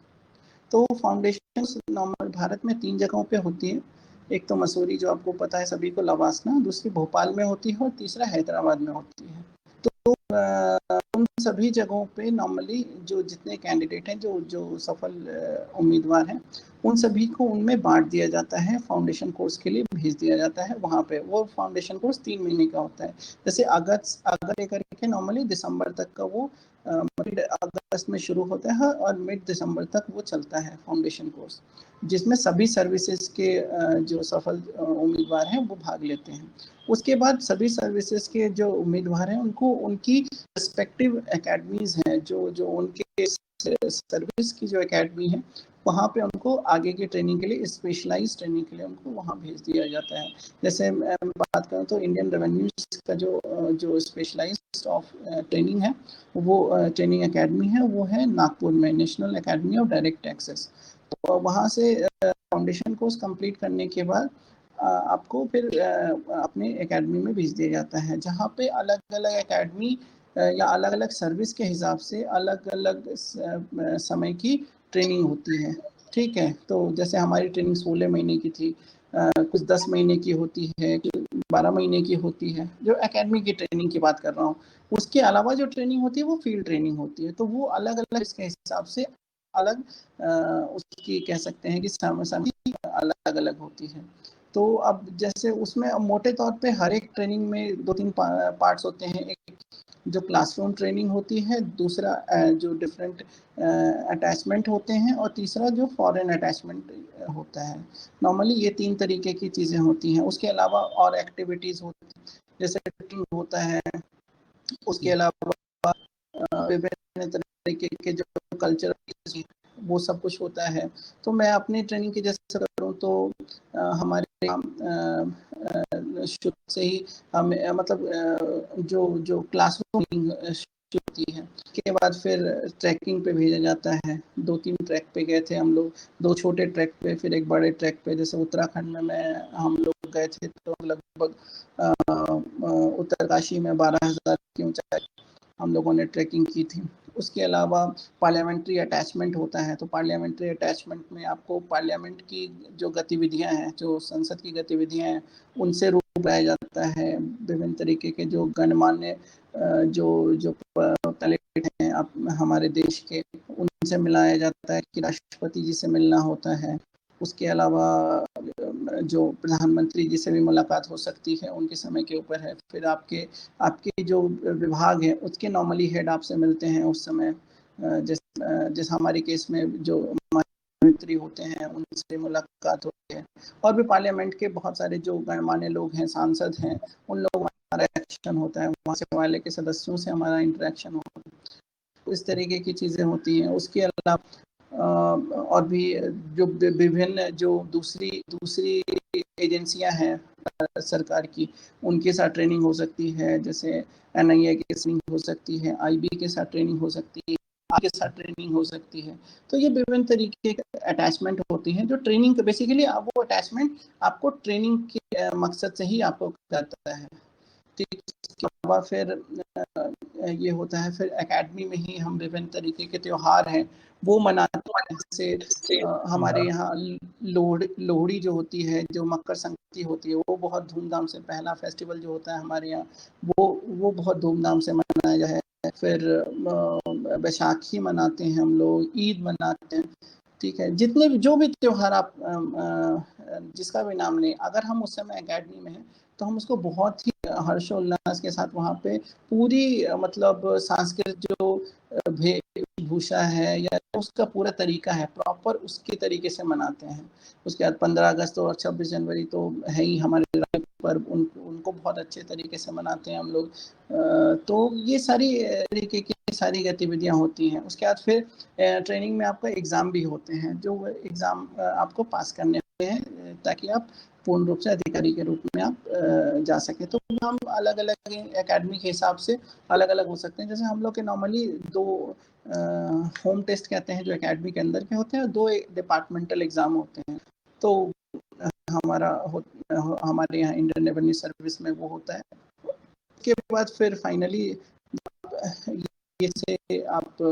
तो फाउंडेशन नॉर्मल भारत में 3 जगहों पे होती है। एक तो मसूरी, जो आपको पता है सभी को, लवासना, दूसरी भोपाल में होती है और तीसरा हैदराबाद में होती है। तो उन सभी जगहों पे नॉर्मली जो जितने कैंडिडेट हैं, जो सफल उम्मीदवार हैं, उन सभी को उनमें बांट दिया जाता है, फाउंडेशन कोर्स के लिए भेज दिया जाता है। वहाँ पे वो फाउंडेशन कोर्स 3 महीने का होता है। जैसे अगस्त लेकर के नॉर्मली दिसंबर तक का वो मिड अगस्त में शुरू होता है और मिड दिसंबर तक वो चलता है फाउंडेशन कोर्स, जिसमें सभी सर्विसेज के जो सफल उम्मीदवार हैं वो भाग लेते हैं। उसके बाद सभी सर्विसेज के जो उम्मीदवार हैं उनको उनकी रिस्पेक्टिव एकेडमीज हैं, जो उनके सर्विस की जो एकेडमी है, वहाँ पे उनको आगे की ट्रेनिंग के लिए, स्पेशलाइज ट्रेनिंग के लिए उनको वहाँ भेज दिया जाता है। जैसे मैं बात करूँ तो इंडियन रेवेन्यू का जो स्पेशलाइज्ड ऑफ ट्रेनिंग है, वो ट्रेनिंग एकेडमी है, वो है नागपुर में, national academy of direct taxes. तो वहाँ से फाउंडेशन कोर्स कंप्लीट करने के बाद आपको फिर अपने एकेडमी में भेज दिया जाता है, जहाँ पे अलग अलग एकेडमी या अलग अलग सर्विस के हिसाब से अलग अलग समय की ट्रेनिंग होती है। ठीक है, तो जैसे हमारी ट्रेनिंग 16 महीने की थी, कुछ 10 महीने की होती है, कुछ 12 महीने की होती है, जो एकेडमी की ट्रेनिंग की बात कर रहा हूँ। उसके अलावा जो ट्रेनिंग होती है वो फील्ड ट्रेनिंग होती है, तो वो अलग अलग इसके हिसाब से अलग उसकी कह सकते हैं कि समय अलग अलग होती है। तो अब जैसे उसमें मोटे तौर पे हर एक ट्रेनिंग में 2-3 पार्ट्स होते हैं। एक जो क्लासरूम ट्रेनिंग होती है, दूसरा जो डिफरेंट अटैचमेंट होते हैं, और तीसरा जो फॉरेन अटैचमेंट होता है। नॉर्मली ये 3 तरीके की चीज़ें होती हैं। उसके अलावा और एक्टिविटीज़ होती हैं, जैसे ट्रेकिंग होता है, उसके अलावा विभिन्न तरीके के जो कल्चरल वो सब कुछ होता है। तो मैं अपनी ट्रेनिंग की जैसे करूँ तो हमारे शुरू से ही हमें मतलब जो क्लासरूम होती है, के बाद फिर ट्रैकिंग पे भेजा जाता है। 2-3 ट्रैक पे गए थे हम लोग, 2 छोटे ट्रैक पे, फिर एक बड़े ट्रैक पे। जैसे उत्तराखंड में हम लोग गए थे, तो लगभग उत्तरकाशी में 12,000 की ऊंचाई हम लोगों ने ट्रैकिंग की थी। उसके अलावा पार्लियामेंट्री अटैचमेंट होता है, तो पार्लियामेंट्री अटैचमेंट में आपको पार्लियामेंट की जो गतिविधियां हैं, जो संसद की गतिविधियां हैं, उनसे रूबरू कराया जाता है। विभिन्न तरीके के जो गणमान्य जो कैंडिडेट हैं हमारे देश के, उनसे मिलाया जाता है, कि राष्ट्रपति जी से मिलना होता है। उसके अलावा जो प्रधानमंत्री जी से भी मुलाकात हो सकती है, उनके समय के ऊपर है। फिर आपके जो विभाग है उसके नॉर्मली हेड आपसे मिलते हैं उस समय। जैसे हमारे केस में जो मंत्री होते हैं उनसे मुलाकात होती है, और भी पार्लियामेंट के बहुत सारे जो गणमान्य लोग हैं, सांसद हैं, उन लोगों का इंटरेक्शन होता है, वहाँ से वाले के सदस्यों से हमारा इंटरेक्शन होता है। इस तरीके की चीज़ें होती हैं। उसके अलावा और भी जो विभिन्न जो दूसरी एजेंसियां हैं सरकार की, उनके साथ ट्रेनिंग हो सकती है। जैसे NIA के ट्रेनिंग हो सकती है, IB के साथ ट्रेनिंग हो सकती है, के साथ ट्रेनिंग हो सकती है। तो ये विभिन्न तरीके के अटैचमेंट होती हैं, जो ट्रेनिंग बेसिकली वो अटैचमेंट आपको ट्रेनिंग के मकसद से ही आपको करता है। ठीक, इसके अलावा फिर ये होता है, फिर एकेडमी में ही हम विभिन्न तरीके के त्योहार हैं वो मनाते हैं। जैसे हमारे यहाँ लोहड़ी जो होती है, जो मकर संक्रांति होती है, वो बहुत धूमधाम से, पहला फेस्टिवल जो होता है हमारे यहाँ वो बहुत धूमधाम से मनाया जाए। फिर बैसाखी मनाते हैं हम लोग, ईद मनाते हैं, ठीक है। जितने भी जो भी त्योहार आप जिसका भी नाम लें, अगर हम उस समय एकेडमी में हैं तो हम उसको बहुत ही हर्षोल्लास के साथ वहाँ पे पूरी मतलब सांस्कृतिक जो वेशभूषा है या उसका पूरा तरीका है, प्रॉपर उसके तरीके से मनाते हैं। उसके बाद 15 अगस्त और 26 जनवरी तो है ही हमारे पर्व, उनको बहुत अच्छे तरीके से मनाते हैं हम लोग। तो ये सारी तरीके की सारी गतिविधियां होती हैं। उसके बाद फिर ट्रेनिंग में आपका एग्ज़ाम भी होते हैं, जो एग्ज़ाम आपको पास करने होते हैं ताकि आप पूर्ण रूप से अधिकारी के रूप में आप जा सकें। तो हम अलग अलग एकेडमी के हिसाब से अलग अलग हो सकते हैं। जैसे हम लोग के नॉर्मली 2 होम टेस्ट कहते हैं जो एकेडमी के अंदर के होते हैं, और 2 डिपार्टमेंटल एग्ज़ाम होते हैं। तो हमारे यहाँ इंडियन रेवेन्यू सर्विस में वो होता है। उसके बाद फिर फाइनली ये से आप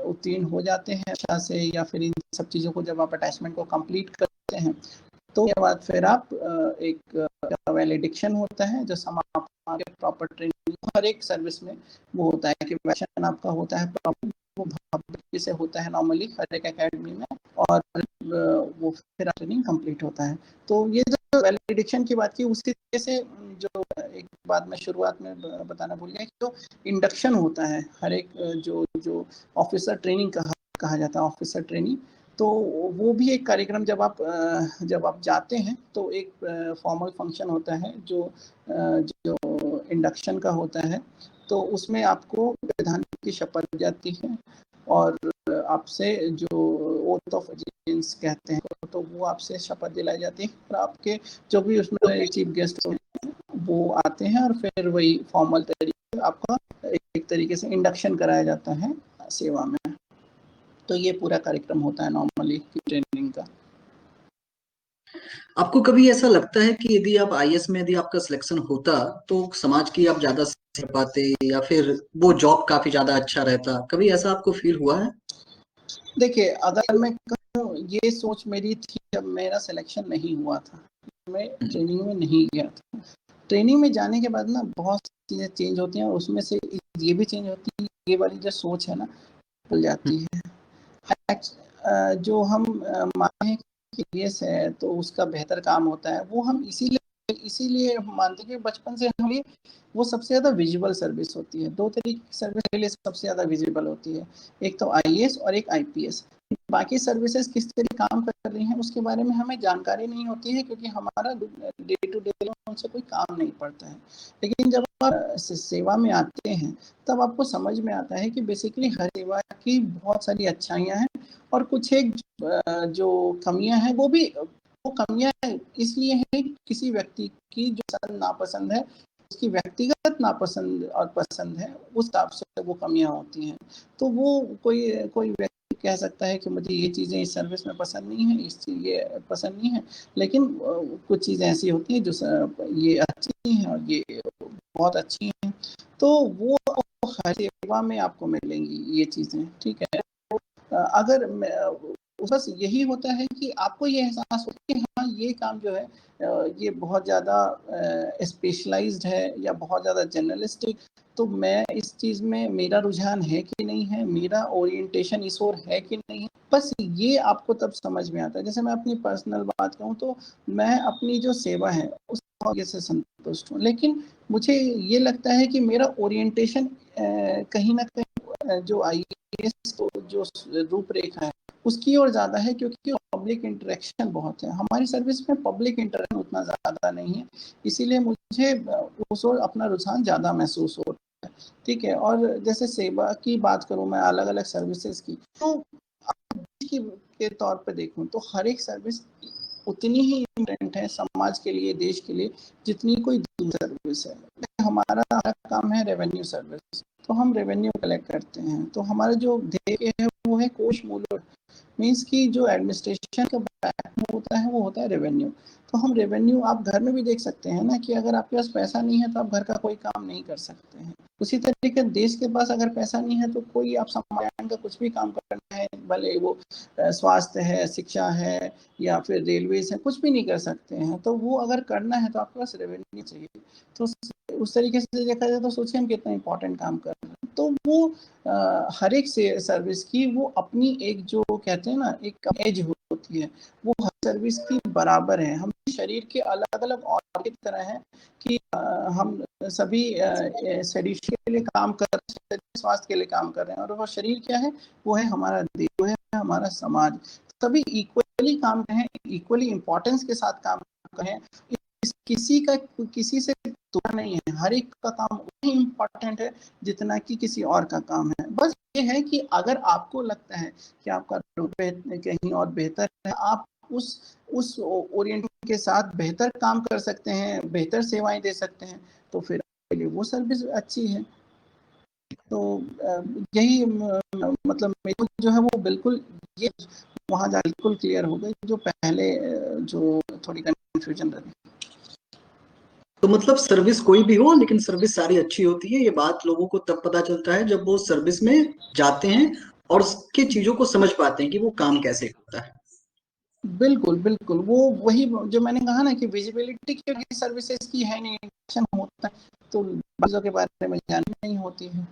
उत्तीर्ण हो जाते हैं अच्छा से, या फिर इन सब चीज़ों को जब आप अटैचमेंट को कंप्लीट करते हैं तो उसके बाद फिर आप एक वैलिडिक्शन होता है जो समापन के प्रॉपर ट्रेनिंग हर एक सर्विस में वो होता है कि वैलिडेशन आपका होता है प्रॉपर, वो भव्य से होता है नॉर्मली हर एक एकेडमी में, और वो फिर ट्रेनिंग कंप्लीट होता है। तो ये जो वैलिडेशन की बात की, उसी तरीके से जो एक बात मैं शुरुआत में बताना भूल गया कि जो इंडक्शन होता है हर एक जो ऑफिसर ट्रेनिंग कहा जाता है, ऑफिसर ट्रेनिंग, तो वो भी एक कार्यक्रम जब आप जाते हैं तो एक फॉर्मल फंक्शन होता है जो इंडक्शन का होता है। तो उसमें आपको प्रधानमंत्री की शपथ दी जाती है और आपसे जो ओथ ऑफ ऑफिस कहते हैं तो वो आपसे शपथ दिलाई जाती है, और आपके जो भी उसमें चीफ गेस्ट वो आते हैं और फिर वही फॉर्मल तरीके से आपका एक तरीके से इंडक्शन कराया जाता है सेवा में। तो ये पूरा कार्यक्रम होता है नॉर्मली ट्रेनिंग का। आपको कभी ऐसा लगता है कि यदि आप आईएएस में यदि आपका सिलेक्शन होता तो समाज की आप ज्यादा सीख पाते, या फिर वो जॉब काफी ज्यादा अच्छा रहता, कभी ऐसा आपको फील हुआ है? देखिए, अगर मैं कहूँ, ये सोच मेरी थी जब मेरा सिलेक्शन नहीं हुआ था, मैं ट्रेनिंग में नहीं गया था। ट्रेनिंग में जाने के बाद ना बहुत चीज़ें चेंज होती हैं, और उसमें से ये भी चेंज होती है, ये वाली जो सोच है ना खुल जाती है। जो हम मानते हैं कि आईएएस है तो उसका बेहतर काम होता है, वो हम इसीलिए मानते हैं कि बचपन से हमें वो सबसे ज़्यादा विजिबल सर्विस होती है। 2 तरीके की सर्विस के लिए सबसे ज़्यादा विजिबल होती है, एक तो आईएएस और एक आईपीएस। बाकी सर्विसेज किस तरीके काम कर रही हैं उसके बारे में हमें जानकारी नहीं होती है, क्योंकि हमारा डे टू डे उनसे कोई काम नहीं पड़ता है। लेकिन जब आप सेवा में आते हैं तब आपको समझ में आता है कि बेसिकली हर सेवा की बहुत सारी अच्छाइयाँ हैं, और कुछ एक जो कमियाँ हैं वो कमियाँ इसलिए हैं किसी व्यक्ति की जो नापसंद है, उसकी व्यक्तिगत नापसंद और पसंद है, उस हिसाब से वो कमियाँ होती हैं। तो वो कोई व्यक्ति कह सकता है कि मुझे ये चीज़ें इस सर्विस में पसंद नहीं है, ये पसंद नहीं है, लेकिन कुछ चीज़ें ऐसी होती हैं जो ये अच्छी हैं और ये बहुत अच्छी हैं। तो वो हर सेवा में आपको मिलेंगी ये चीज़ें, ठीक है। अगर बस यही होता है कि आपको ये एहसास हो कि हाँ ये काम जो है ये बहुत ज़्यादा स्पेशलाइज्ड है या बहुत ज़्यादा जनरलिस्टिक, तो मैं इस चीज़ में मेरा रुझान है कि नहीं है, मेरा ओरिएंटेशन इस ओर है कि नहीं है, बस ये आपको तब समझ में आता है। जैसे मैं अपनी पर्सनल बात कहूँ तो मैं अपनी जो सेवा है उस आगे से संतुष्ट हूँ, लेकिन मुझे ये लगता है कि मेरा ओरिएंटेशन कहीं ना कहीं जो आईएएस जो रूपरेखा है उसकी ओर ज़्यादा है, क्योंकि पब्लिक इंटरेक्शन बहुत है। हमारी सर्विस में पब्लिक इंटरेक्शन उतना ज़्यादा नहीं है, इसीलिए मुझे उस ओर अपना रुझान ज़्यादा महसूस होता है, ठीक है। और जैसे सेवा की बात करूँ मैं अलग अलग सर्विसेज की, तो के तौर पे देखूँ तो हर एक सर्विस उतनी ही इम्पोर्टेंट है समाज के लिए, देश के लिए, जितनी कोई दूसरी सर्विस है। हमारा काम है रेवेन्यू सर्विस, तो हम रेवेन्यू कलेक्ट करते हैं, तो हमारा जो ध्येय है वो है कोष मूल्य, मीन्स कि जो एडमिनिस्ट्रेशन का बैक होता है वो होता है रेवेन्यू। तो हम रेवेन्यू, आप घर में भी देख सकते हैं ना कि अगर आपके पास पैसा नहीं है तो आप घर का कोई काम नहीं कर सकते हैं। उसी तरीके देश के पास अगर पैसा नहीं है तो कोई आप समाधान का कुछ भी काम करना है, भले वो स्वास्थ्य है, शिक्षा है या फिर रेलवेज है, कुछ भी नहीं कर सकते हैं। तो वो अगर करना है तो आपके पास रेवेन्यू चाहिए। तो उस तरीके से देखा जाए तो सोचिए हम कितना इंपॉर्टेंट काम कर रहे हैं। तो वो हर एक से सर्विस की वो अपनी एक जो कहते हैं ना एक एज होती है, वो हर सर्विस की बराबर है। हम शरीर के अलग अलग ऑर्गन की तरह है कि हम सभी शरीर के लिए काम कर रहे हैं, स्वास्थ्य के लिए काम कर रहे हैं। और वो शरीर क्या है, वो है हमारा देश, वो है हमारा समाज। सभी इक्वली काम कर रहे हैं, इक्वली इम्पोर्टेंस के साथ काम कर रहे हैं। किसी का किसी से तुलना नहीं है, हर एक का काम उतना इम्पोर्टेंट है जितना कि किसी और का काम है। बस ये है कि अगर आपको लगता है कि आपका कहीं और बेहतर है, आप उस ओरिएंटेशन के साथ बेहतर काम कर सकते हैं, बेहतर सेवाएं दे सकते हैं, तो फिर आपके लिए वो सर्विस अच्छी है। तो यही मतलब मेरे जो है वो बिल्कुल ये वहाँ जाकर बिल्कुल क्लियर हो गई, जो पहले जो थोड़ी कंफ्यूजन रहती। तो मतलब सर्विस कोई भी हो लेकिन सर्विस सारी अच्छी होती है, ये बात लोगों को तब पता चलता है जब वो सर्विस में जाते हैं और उसके चीजों को समझ पाते हैं कि वो काम कैसे होता है। बिल्कुल बिल्कुल, वो वही जो मैंने कहा ना कि विजिबिलिटी क्योंकि सर्विसेज की है नहीं, होता है तो चीजों के बारे में जानकारी नहीं होती है।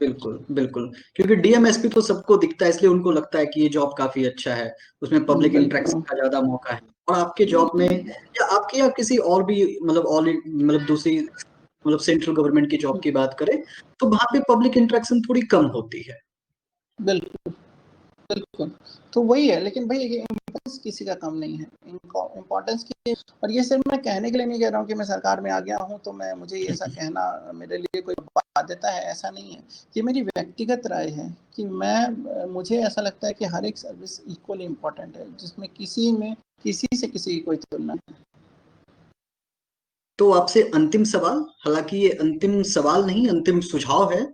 बिल्कुल बिल्कुल, क्योंकि डीएमएसपी तो सबको दिखता है, इसलिए उनको लगता है कि ये जॉब काफी अच्छा है, उसमें पब्लिक इंटरेक्शन बिल्कुल का ज्यादा मौका है। और आपके जॉब में या आपके या किसी और भी मतलब ऑल मतलब दूसरी मतलब सेंट्रल गवर्नमेंट की जॉब की बात करें तो वहां पे पब्लिक इंटरेक्शन थोड़ी कम होती है। बिल्कुल बिल्कुल, तो वही है। लेकिन भाई इम्पोर्टेंस किसी का कम नहीं है, इम्पोर्टेंस की। और ये सिर्फ मैं कहने के लिए नहीं कह रहा हूँ कि मैं सरकार में आ गया हूँ तो मैं मुझे ये ऐसा कहना मेरे लिए कोई बाध्यता है, ऐसा नहीं है। ये मेरी व्यक्तिगत राय है कि मुझे ऐसा लगता है कि हर एक सर्विस इक्वली इम्पोर्टेंट है, जिसमें किसी से किसी की कोई तुलना नहीं। तो आपसे अंतिम सवाल, हालांकि ये अंतिम सवाल नहीं अंतिम सुझाव है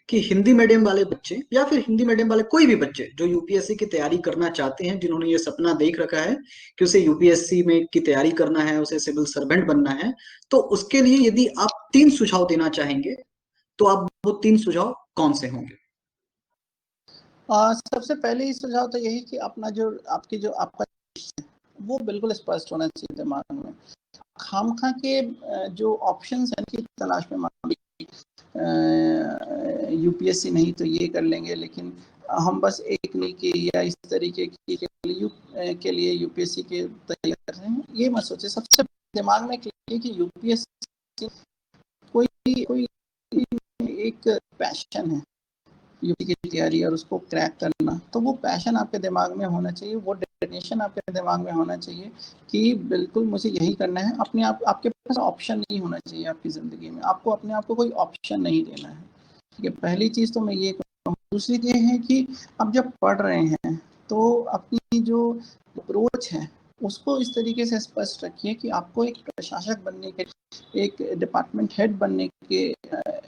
कि हिंदी मीडियम वाले बच्चे या फिर हिंदी मीडियम वाले कोई भी बच्चे जो यूपीएससी की तैयारी करना चाहते हैं, जिन्होंने ये सपना देख रखा है कि उसे यूपीएससी में की तैयारी करना है, उसे सिविल सर्वेंट बनना है, तो उसके लिए यदि आप 3 सुझाव देना चाहेंगे तो आप वो 3 सुझाव कौन से होंगे? सबसे पहले ही सुझाव तो यही कि अपना जो आपका वो बिल्कुल स्पष्ट होना चाहिए दिमाग में। खामखा के जो ऑप्शंस हैं की तलाश में यूपीएससी नहीं तो ये कर लेंगे, लेकिन हम बस एक नहीं की या इस तरीके की के लिए यूपीएससी के तैयारी कर रहे हैं, ये मत सोचे। सबसे दिमाग में कि यूपीएससी कोई कोई एक पैशन है यूपी की तैयारी और उसको क्रैक करना, तो वो पैशन आपके दिमाग में होना चाहिए, वो डेफिनेशन आपके दिमाग में होना चाहिए कि बिल्कुल मुझे यही करना है। अपने आप आपके पास ऑप्शन नहीं होना चाहिए आपकी ज़िंदगी में, आपको अपने आप को कोई ऑप्शन नहीं देना है। ठीक है, पहली चीज़ तो मैं ये कहूँ। दूसरी ये है कि आप जब पढ़ रहे हैं तो अपनी जो अप्रोच है उसको इस तरीके से स्पष्ट रखिए कि आपको एक प्रशासक बनने के, एक डिपार्टमेंट हेड बनने के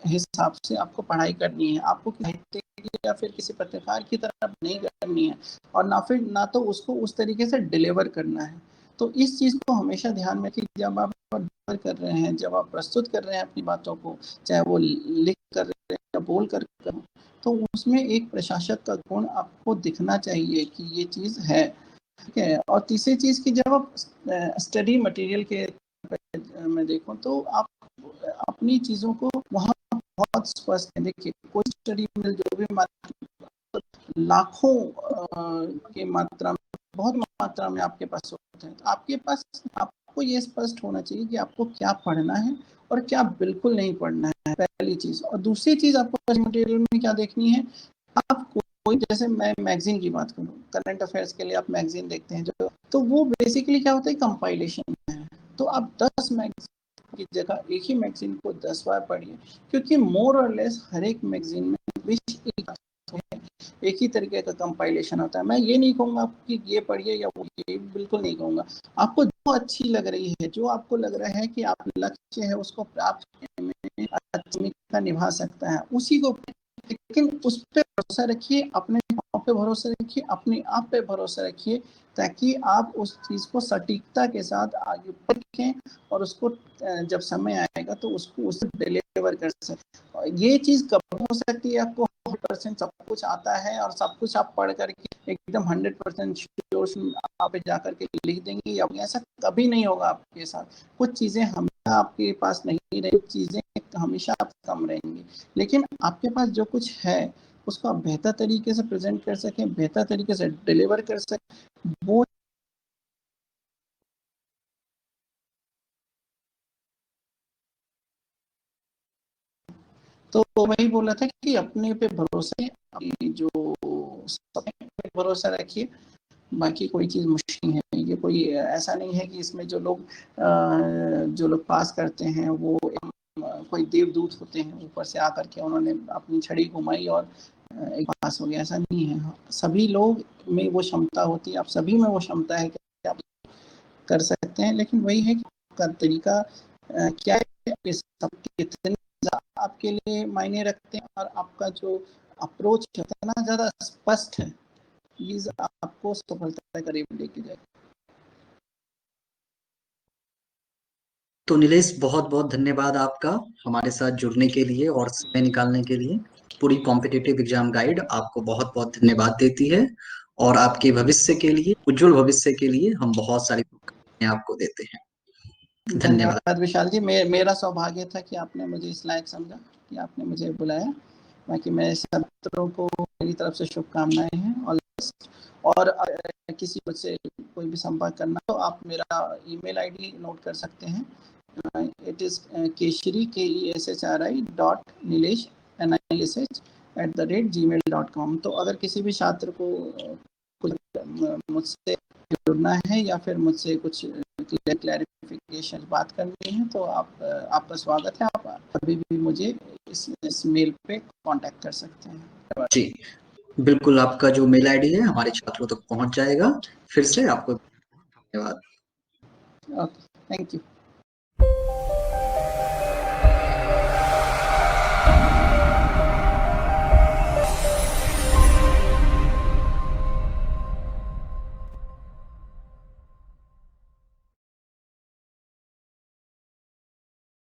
हिसाब से आपको पढ़ाई करनी है। आपको साहित्य या फिर किसी पत्रकार की तरह नहीं करनी है, और ना तो उसको उस तरीके से डिलीवर करना है। तो इस चीज़ को हमेशा ध्यान में रखिए जब आप डिलीवर कर रहे हैं, जब आप प्रस्तुत कर रहे हैं अपनी बातों को, चाहे वो लिख कर रहे हैं या बोल कर, तो उसमें एक प्रशासक का गुण आपको दिखना चाहिए कि ये चीज़ है। ठीक है, और तीसरी चीज़ की जब आप स्टडी मटेरियल के में देखो तो आप अपनी चीज़ों को वहाँ बहुत स्पष्ट है। देखिए कोई स्टडी मटेरियल जो भी लाखों की मात्रा में, बहुत मात्रा में आपके पास होते हैं, तो आपके पास आपको ये स्पष्ट होना चाहिए कि आपको क्या पढ़ना है और क्या बिल्कुल नहीं पढ़ना है, पहली चीज़। और दूसरी चीज़ आपको मटेरियल में क्या देखनी है, आप कोई जैसे मैं मैगजीन की बात करूँ, करंट अफेयर्स के लिए आप मैगजीन देखते हैं जो, तो वो बेसिकली क्या होता है, कंपाइलेशन है। तो आप 10 मैगजीन की जगह एक ही मैगजीन को 10 बार पढ़िए, क्योंकि मोर और लेस हर एक मैगजीन में एक ही तरीके का कंपाइलेशन होता है। मैं ये नहीं कहूँगा कि ये पढ़िए या वो, ये बिल्कुल नहीं कहूँगा। आपको जो अच्छी लग रही है, जो आपको लग रहा है कि आप लक्ष्य है उसको प्राप्त करने में भूमिका निभा सकता है, उसी को लेकिन उस पे भरोसा रखिए, अपने आप पे भरोसा रखिए, अपने आप पे भरोसा रखिए, ताकि आप उस चीज़ को सटीकता के साथ आगे बढ़ें और उसको जब समय आएगा तो उसको उसे डिलीवर कर सकें। ये चीज़ कब हो सकती है, आपको 100% सब कुछ आता है और सब कुछ आप पढ़ करके एकदम 100% श्योर आप जा करके लिख देंगे, या ऐसा कभी नहीं होगा आपके साथ। कुछ चीज़ें हमेशा आपके पास नहीं रहेंगी, कुछ चीज़ें हमेशा आप कम रहेंगी, लेकिन आपके पास जो कुछ है उसको आप बेहतर तरीके से प्रेजेंट कर सकें, बेहतर तरीके से डिलीवर कर सकें, वो तो वही बोला था कि अपने पे भरोसा, जो समय पे भरोसा रखिए, बाकी कोई चीज़ मुश्किल है। ये कोई ऐसा नहीं है कि इसमें जो लोग पास करते हैं वो कोई देवदूत होते हैं, ऊपर से आकर के उन्होंने अपनी छड़ी घुमाई और एक पास हो गया, ऐसा नहीं है। सभी लोग में वो क्षमता होती है, आप सभी में वो क्षमता है कि आप कर सकते हैं, लेकिन वही है कि आपका तरीका क्या है, सब कितने आपके लिए मायने रखते हैं, और आपका जो अप्रोच है कितना ज़्यादा स्पष्ट है, प्लीज आपको सफलता के करीब लेके जाए। तो नीलेश, बहुत बहुत धन्यवाद आपका हमारे साथ जुड़ने के लिए और समय निकालने के लिए। पूरी कॉम्पिटिटिव एग्जाम गाइड आपको बहुत बहुत धन्यवाद देती है, और आपके भविष्य के लिए, उज्जवल भविष्य के लिए हम बहुत सारी शुभकामनाएं आपको देते हैं। धन्यवाद। धन्यवाद विशाल जी, मेरा सौभाग्य था कि आपने मुझे इस लायक समझा कि आपने मुझे बुलाया। बाकी मेरे छात्रों को मेरी तरफ से शुभकामनाएं हैं। और किसी से कोई भी संपर्क करना तो आप मेरा ईमेल आईडी नोट कर सकते हैं। It is Keshari KESHRI.NISH@gmail.com। तो अगर किसी भी छात्र को कुछ मुझसे जुड़ना है या फिर मुझसे कुछ क्लैरिफिकेशन बात करनी है तो आपका स्वागत है। आप कभी भी मुझे इस मेल पे कांटेक्ट कर सकते हैं। जी बिल्कुल, आपका जो मेल आईडी है हमारे छात्रों तक पहुंच जाएगा। फिर से आपको धन्यवाद। Okay, thank you.